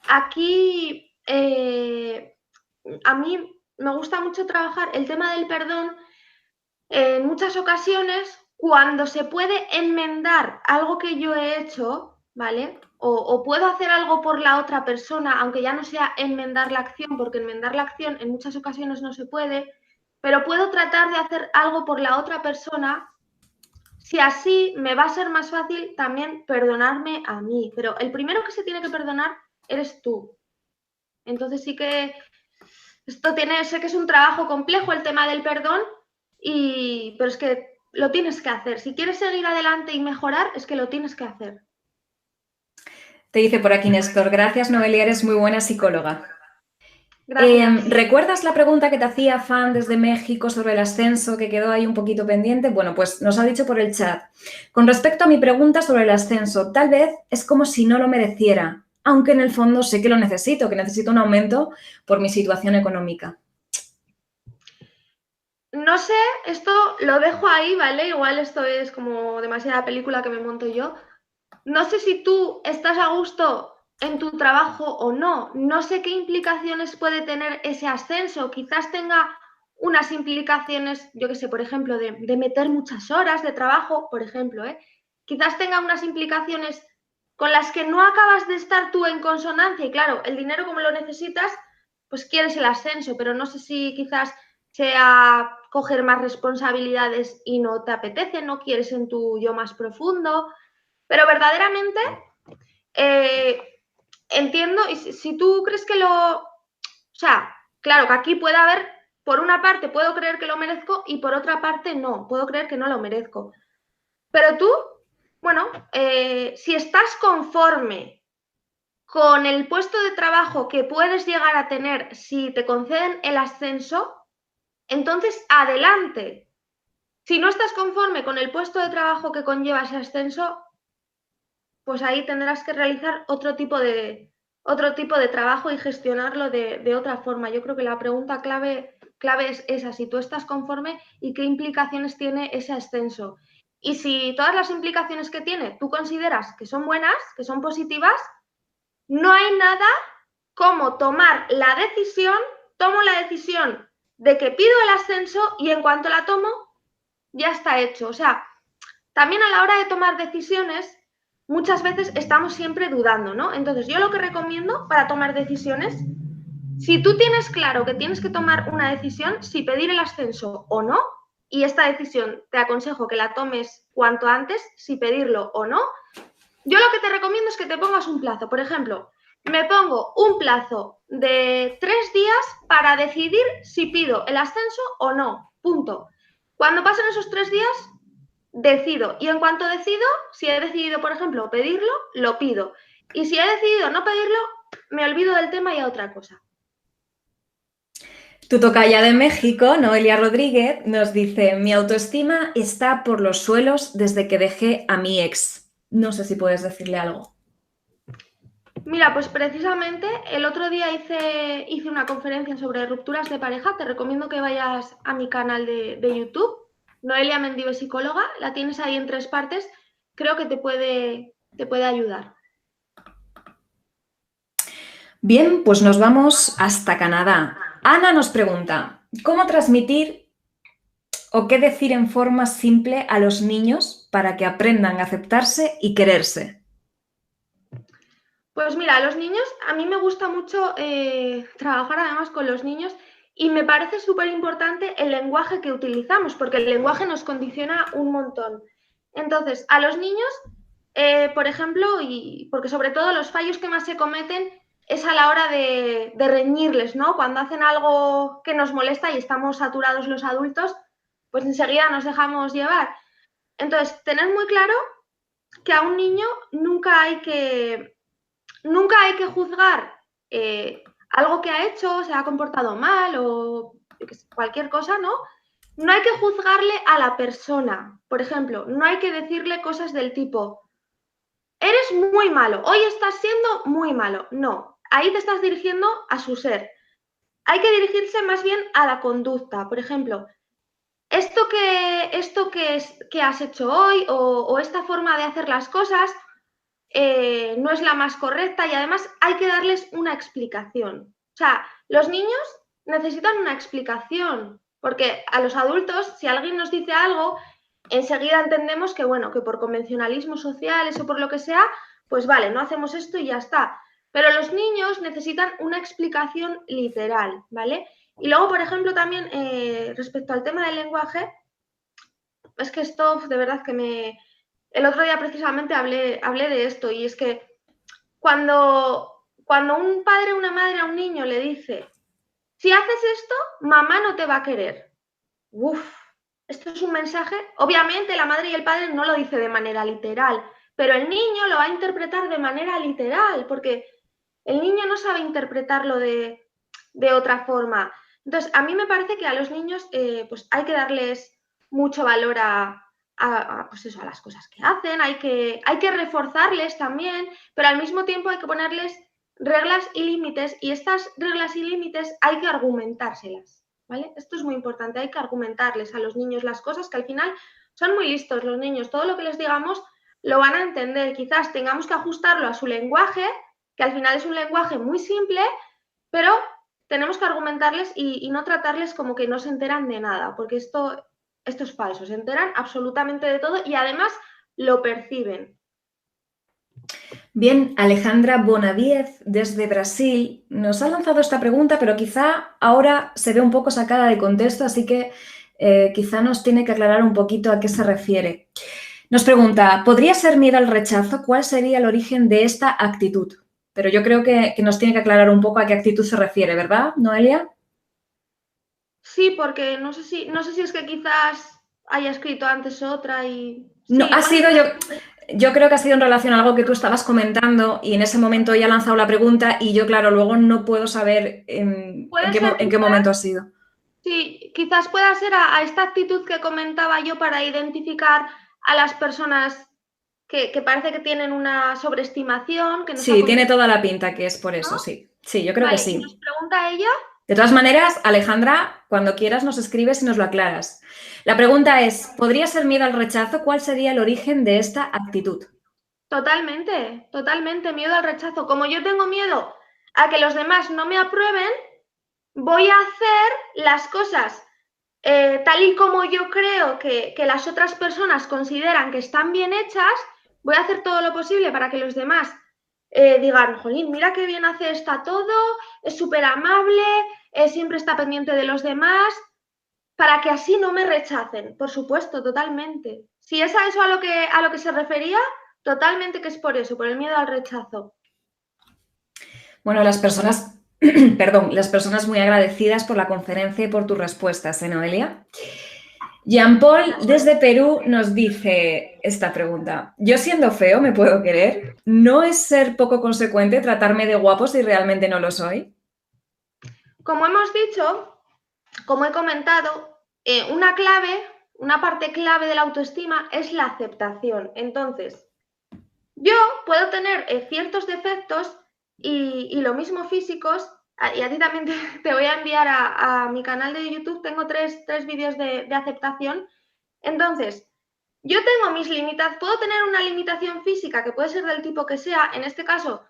Speaker 2: Aquí, a mí me gusta mucho trabajar el tema del perdón en muchas ocasiones cuando se puede enmendar algo que yo he hecho, ¿vale? O puedo hacer algo por la otra persona, aunque ya no sea enmendar la acción, porque enmendar la acción en muchas ocasiones no se puede, pero puedo tratar de hacer algo por la otra persona, si así me va a ser más fácil también perdonarme a mí. Pero el primero que se tiene que perdonar eres tú. Entonces sí que sé que es un trabajo complejo el tema del perdón, pero es que lo tienes que hacer. Si quieres seguir adelante y mejorar, es que lo tienes que hacer.
Speaker 1: Te dice por aquí Néstor: gracias, Noelia, eres muy buena psicóloga.
Speaker 2: Gracias.
Speaker 1: ¿Recuerdas la pregunta que te hacía Fan desde México sobre el ascenso, que quedó ahí un poquito pendiente? Bueno, pues nos ha dicho por el chat: con respecto a mi pregunta sobre el ascenso, tal vez es como si no lo mereciera, aunque en el fondo sé que lo necesito, que necesito un aumento por mi situación económica.
Speaker 2: No sé, esto lo dejo ahí, ¿vale? Igual esto es como demasiada película que me monto yo. No sé si tú estás a gusto en tu trabajo o no. No sé qué implicaciones puede tener ese ascenso. Quizás tenga unas implicaciones, yo qué sé, por ejemplo, de meter muchas horas de trabajo, por ejemplo, ¿eh? Quizás tenga unas implicaciones con las que no acabas de estar tú en consonancia. Y claro, el dinero, como lo necesitas, pues quieres el ascenso, pero no sé si quizás sea coger más responsabilidades y no te apetece, no quieres en tu yo más profundo, pero verdaderamente entiendo, y si tú crees que o sea, claro que aquí puede haber, por una parte puedo creer que lo merezco y por otra parte no, puedo creer que no lo merezco. Pero tú, bueno, si estás conforme con el puesto de trabajo que puedes llegar a tener si te conceden el ascenso, entonces adelante. Si no estás conforme con el puesto de trabajo que conlleva ese ascenso, pues ahí tendrás que realizar otro tipo de trabajo y gestionarlo de otra forma. Yo creo que la pregunta clave es esa, si tú estás conforme y qué implicaciones tiene ese ascenso. Y si todas las implicaciones que tiene tú consideras que son buenas, que son positivas, no hay nada como tomar la decisión, tomo la decisión de que pido el ascenso y en cuanto la tomo, ya está hecho. O sea, también a la hora de tomar decisiones, muchas veces estamos siempre dudando, ¿no? Entonces, yo lo que recomiendo para tomar decisiones, si tú tienes claro que tienes que tomar una decisión, si pedir el ascenso o no, y esta decisión te aconsejo que la tomes cuanto antes, si pedirlo o no, yo lo que te recomiendo es que te pongas un plazo. Por ejemplo, me pongo un plazo de 3 días para decidir si pido el ascenso o no. Punto. Cuando pasen esos 3 días, decido. Y en cuanto decido, si he decidido, por ejemplo, pedirlo, lo pido. Y si he decidido no pedirlo, me olvido del tema y a otra cosa.
Speaker 1: Tu tocaya de México, Noelia Rodríguez, nos dice: mi autoestima está por los suelos desde que dejé a mi ex. No sé si puedes decirle algo.
Speaker 2: Mira, pues precisamente el otro día hice una conferencia sobre rupturas de pareja. Te recomiendo que vayas a mi canal de YouTube, Noelia Mendive Psicóloga. La tienes ahí en 3 partes. Creo que te puede ayudar.
Speaker 1: Bien, pues nos vamos hasta Canadá. Ana nos pregunta: ¿cómo transmitir o qué decir en forma simple a los niños para que aprendan a aceptarse y quererse?
Speaker 2: Pues mira, a los niños, a mí me gusta mucho trabajar además con los niños y me parece súper importante el lenguaje que utilizamos, porque el lenguaje nos condiciona un montón. Entonces, a los niños, por ejemplo, y porque sobre todo los fallos que más se cometen es a la hora de reñirles, ¿no? Cuando hacen algo que nos molesta y estamos saturados los adultos, pues enseguida nos dejamos llevar. Entonces, tener muy claro que a un niño nunca hay que juzgar algo que ha hecho, se ha comportado mal o cualquier cosa, ¿no? No hay que juzgarle a la persona. Por ejemplo, no hay que decirle cosas del tipo: eres muy malo, hoy estás siendo muy malo. No, ahí te estás dirigiendo a su ser. Hay que dirigirse más bien a la conducta. Por ejemplo, esto que has hecho hoy o esta forma de hacer las cosas no es la más correcta y además hay que darles una explicación. O sea, los niños necesitan una explicación, porque a los adultos, si alguien nos dice algo, enseguida entendemos que, bueno, que por convencionalismos sociales o por lo que sea, pues vale, no hacemos esto y ya está. Pero los niños necesitan una explicación literal, ¿vale? Y luego, por ejemplo, también respecto al tema del lenguaje, es que esto de verdad que el otro día precisamente hablé de esto y es que cuando un padre o una madre a un niño le dice: si haces esto, mamá no te va a querer. Uf, esto es un mensaje. Obviamente la madre y el padre no lo dice de manera literal, pero el niño lo va a interpretar de manera literal, porque el niño no sabe interpretarlo de otra forma. Entonces, a mí me parece que a los niños pues hay que darles mucho valor pues eso, a las cosas que hacen, hay que reforzarles también, pero al mismo tiempo hay que ponerles reglas y límites, y estas reglas y límites hay que argumentárselas, ¿vale? Esto es muy importante, hay que argumentarles a los niños las cosas, que al final son muy listos los niños, todo lo que les digamos lo van a entender, quizás tengamos que ajustarlo a su lenguaje, que al final es un lenguaje muy simple, pero tenemos que argumentarles y no tratarles como que no se enteran de nada, porque esto es falso, se enteran absolutamente de todo y además lo perciben.
Speaker 1: Bien, Alejandra Bonaviez desde Brasil nos ha lanzado esta pregunta, pero quizá ahora se ve un poco sacada de contexto, así que quizá nos tiene que aclarar un poquito a qué se refiere. Nos pregunta, ¿podría ser miedo al rechazo? ¿Cuál sería el origen de esta actitud? Pero yo creo que nos tiene que aclarar un poco a qué actitud se refiere, ¿verdad, Noelia?
Speaker 2: Sí, porque no sé si es que quizás haya escrito antes otra y
Speaker 1: No,
Speaker 2: sí,
Speaker 1: ha
Speaker 2: igual.
Speaker 1: sido yo creo que ha sido en relación a algo que tú estabas comentando y en ese momento ella ha lanzado la pregunta y yo, claro, luego no puedo saber
Speaker 2: Puede ser
Speaker 1: en qué
Speaker 2: quizás,
Speaker 1: momento ha sido.
Speaker 2: sí, quizás pueda ser a esta actitud que comentaba yo para identificar a las personas que parece que tienen una sobreestimación, que no se
Speaker 1: Sí, tiene
Speaker 2: consideran,
Speaker 1: toda la pinta que es por
Speaker 2: ¿no?
Speaker 1: eso, sí. Sí, yo creo que
Speaker 2: Vale, y nos
Speaker 1: sí.
Speaker 2: pregunta ella.
Speaker 1: De todas maneras, Alejandra, cuando quieras nos escribes y nos lo aclaras. La pregunta es, ¿podría ser miedo al rechazo? ¿Cuál sería el origen de esta actitud?
Speaker 2: Totalmente, totalmente, miedo al rechazo. Como yo tengo miedo a que los demás no me aprueben, voy a hacer las cosas tal y como yo creo que las otras personas consideran que están bien hechas. Voy a hacer todo lo posible para que los demás digan, jolín, mira qué bien hace esta todo, es súper amable, siempre está pendiente de los demás, para que así no me rechacen, por supuesto, totalmente. Si es a eso a lo que se refería, totalmente que es por eso, por el miedo al rechazo.
Speaker 1: Bueno, las personas, perdón, las personas muy agradecidas por la conferencia y por tus respuestas, ¿eh, Noelia? Jean-Paul desde Perú nos dice esta pregunta. ¿Yo siendo feo me puedo querer? ¿No es ser poco consecuente tratarme de guapo si realmente no lo soy?
Speaker 2: Como hemos dicho, como he comentado, una parte clave de la autoestima es la aceptación. Entonces, yo puedo tener ciertos defectos y lo mismo físicos, y a ti también te voy a enviar a mi canal de YouTube, tengo tres vídeos de aceptación. Entonces, yo tengo mis limitaciones, puedo tener una limitación física que puede ser del tipo que sea, en este caso,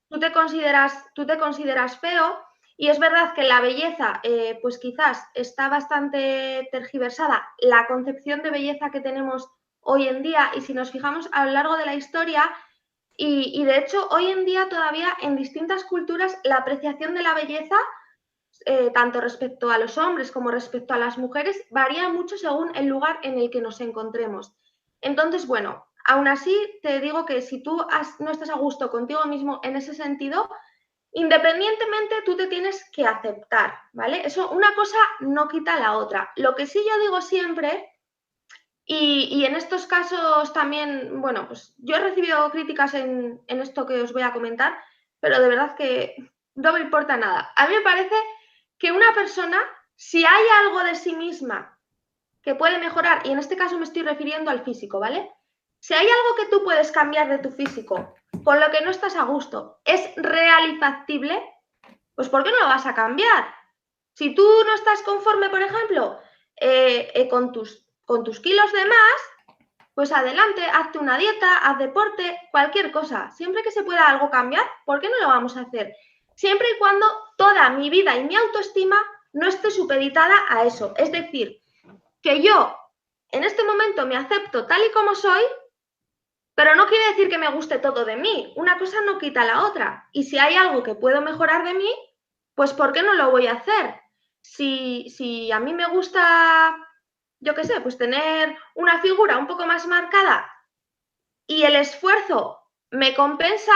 Speaker 2: tú te consideras feo y es verdad que la belleza, pues quizás está bastante tergiversada, la concepción de belleza que tenemos hoy en día y si nos fijamos a lo largo de la historia y de hecho hoy en día todavía en distintas culturas la apreciación de la belleza tanto respecto a los hombres como respecto a las mujeres, varía mucho según el lugar en el que nos encontremos. Entonces, bueno, aún así te digo que si tú no estás a gusto contigo mismo en ese sentido, independientemente tú te tienes que aceptar, ¿vale? Eso, una cosa no quita la otra. Lo que sí yo digo siempre, y en estos casos también, bueno, pues yo he recibido críticas en esto que os voy a comentar, pero de verdad que no me importa nada. A mí me parece que una persona, si hay algo de sí misma que puede mejorar, y en este caso me estoy refiriendo al físico, ¿vale? Si hay algo que tú puedes cambiar de tu físico, con lo que no estás a gusto, es real y factible, pues ¿por qué no lo vas a cambiar? Si tú no estás conforme, por ejemplo, con tus kilos de más, pues adelante, hazte una dieta, haz deporte, cualquier cosa. Siempre que se pueda algo cambiar, ¿por qué no lo vamos a hacer? Siempre y cuando toda mi vida y mi autoestima no esté supeditada a eso. Es decir, que yo en este momento me acepto tal y como soy, pero no quiere decir que me guste todo de mí. Una cosa no quita la otra. Y si hay algo que puedo mejorar de mí, pues ¿por qué no lo voy a hacer? Si a mí me gusta, yo qué sé, pues tener una figura un poco más marcada y el esfuerzo me compensa,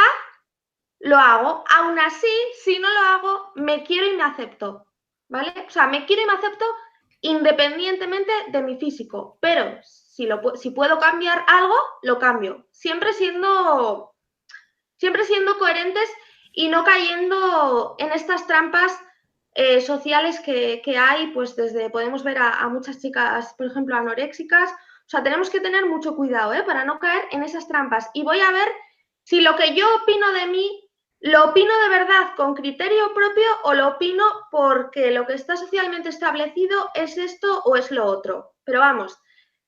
Speaker 2: lo hago. Aún así, si no lo hago, me quiero y me acepto, ¿vale? O sea, me quiero y me acepto independientemente de mi físico, pero si puedo cambiar algo, lo cambio. Siempre siendo coherentes y no cayendo en estas trampas sociales que hay, pues desde podemos ver a muchas chicas, por ejemplo, anoréxicas. O sea, tenemos que tener mucho cuidado para no caer en esas trampas. Y voy a ver si lo que yo opino de mí lo opino de verdad con criterio propio o lo opino porque lo que está socialmente establecido es esto o es lo otro. Pero vamos,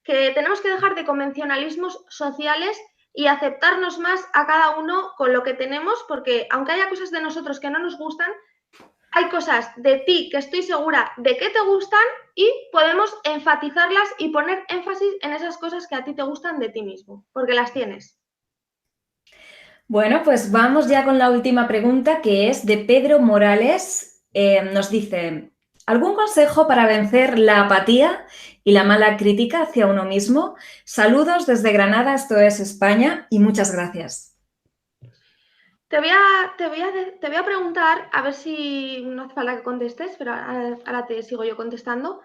Speaker 2: que tenemos que dejar de convencionalismos sociales y aceptarnos más a cada uno con lo que tenemos, porque aunque haya cosas de nosotros que no nos gustan, hay cosas de ti que estoy segura de que te gustan y podemos enfatizarlas y poner énfasis en esas cosas que a ti te gustan de ti mismo, porque las tienes.
Speaker 1: Bueno, pues vamos ya con la última pregunta, que es de Pedro Morales. Nos dice, ¿algún consejo para vencer la apatía y la mala crítica hacia uno mismo? Saludos desde Granada, esto es España, y muchas gracias.
Speaker 2: Te voy a preguntar, a ver si no hace falta que contestes, pero ahora te sigo yo contestando.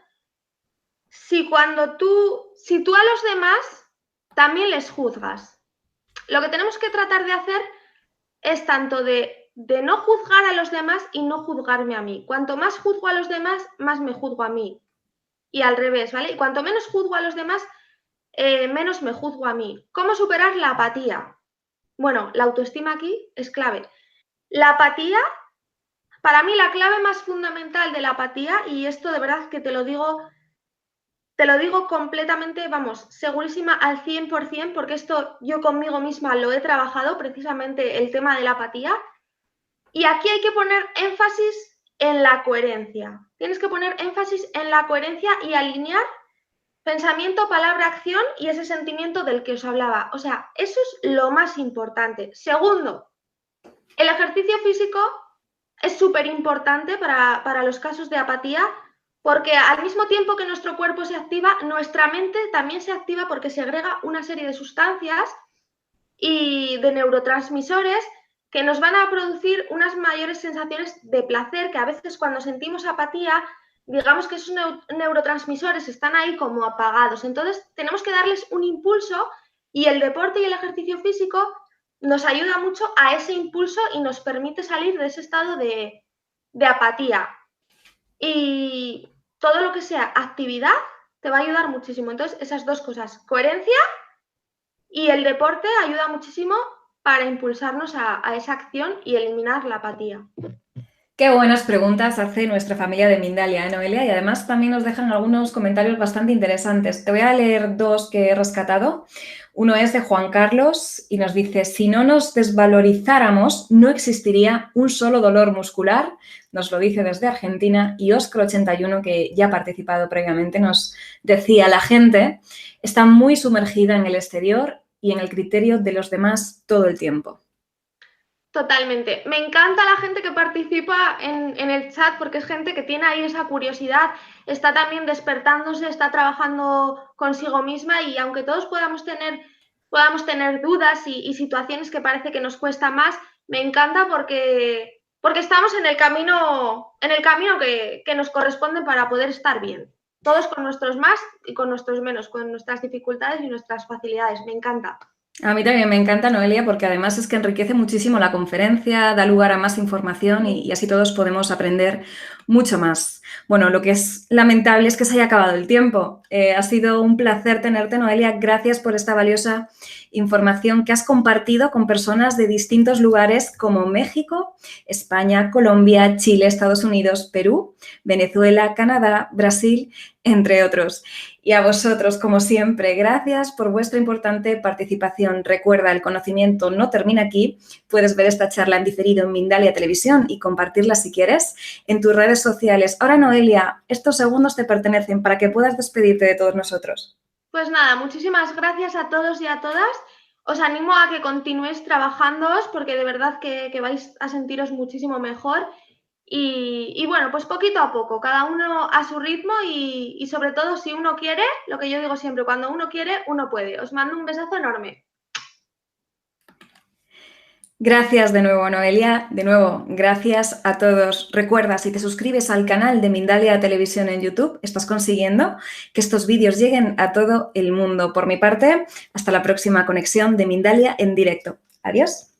Speaker 2: Si tú a los demás también les juzgas. Lo que tenemos que tratar de hacer es tanto de no juzgar a los demás y no juzgarme a mí. Cuanto más juzgo a los demás, más me juzgo a mí. Y al revés, ¿vale? Y cuanto menos juzgo a los demás, menos me juzgo a mí. ¿Cómo superar la apatía? Bueno, la autoestima aquí es clave. La apatía, para mí la clave más fundamental de la apatía, y esto de verdad que te lo digo completamente, vamos, segurísima al 100%, porque esto yo conmigo misma lo he trabajado, precisamente el tema de la apatía. Y aquí hay que poner énfasis en la coherencia. Tienes que poner énfasis en la coherencia y alinear pensamiento, palabra, acción y ese sentimiento del que os hablaba. O sea, eso es lo más importante. Segundo, el ejercicio físico es súper importante para los casos de apatía, porque al mismo tiempo que nuestro cuerpo se activa, nuestra mente también se activa porque segrega una serie de sustancias y de neurotransmisores que nos van a producir unas mayores sensaciones de placer, que a veces cuando sentimos apatía, digamos que esos neurotransmisores están ahí como apagados. Entonces tenemos que darles un impulso y el deporte y el ejercicio físico nos ayuda mucho a ese impulso y nos permite salir de ese estado de apatía. Y todo lo que sea actividad te va a ayudar muchísimo. Entonces, esas dos cosas, coherencia y el deporte, ayuda muchísimo para impulsarnos a esa acción y eliminar la apatía.
Speaker 1: Qué buenas preguntas hace nuestra familia de Mindalia, Noelia, y además también nos dejan algunos comentarios bastante interesantes. Te voy a leer dos que he rescatado. Uno es de Juan Carlos y nos dice, si no nos desvalorizáramos, no existiría un solo dolor muscular. Nos lo dice desde Argentina. Y Oscar81, que ya ha participado previamente, nos decía, la gente está muy sumergida en el exterior y en el criterio de los demás todo el tiempo.
Speaker 2: Totalmente. Me encanta la gente que participa en el chat porque es gente que tiene ahí esa curiosidad, está también despertándose, está trabajando consigo misma y aunque todos podamos tener dudas y situaciones que parece que nos cuesta más, me encanta porque estamos en el camino que nos corresponde para poder estar bien. Todos con nuestros más y con nuestros menos, con nuestras dificultades y nuestras facilidades. Me encanta.
Speaker 1: A mí también me encanta, Noelia, porque además es que enriquece muchísimo la conferencia, da lugar a más información y así todos podemos aprender mucho más. Bueno, lo que es lamentable es que se haya acabado el tiempo. Ha sido un placer tenerte, Noelia. Gracias por esta valiosa información que has compartido con personas de distintos lugares como México, España, Colombia, Chile, Estados Unidos, Perú, Venezuela, Canadá, Brasil, entre otros. Y a vosotros, como siempre, gracias por vuestra importante participación. Recuerda, el conocimiento no termina aquí. Puedes ver esta charla en diferido en Mindalia Televisión y compartirla si quieres en tus redes sociales. Ahora, Noelia, estos segundos te pertenecen para que puedas despedirte de todos nosotros.
Speaker 2: Pues nada, muchísimas gracias a todos y a todas. Os animo a que continuéis trabajándoos porque de verdad que vais a sentiros muchísimo mejor. Y bueno, pues poquito a poco, cada uno a su ritmo y sobre todo si uno quiere, lo que yo digo siempre, cuando uno quiere, uno puede. Os mando un besazo enorme.
Speaker 1: Gracias de nuevo, Noelia. De nuevo, gracias a todos. Recuerda, si te suscribes al canal de Mindalia Televisión en YouTube, estás consiguiendo que estos vídeos lleguen a todo el mundo. Por mi parte, hasta la próxima conexión de Mindalia en directo. Adiós.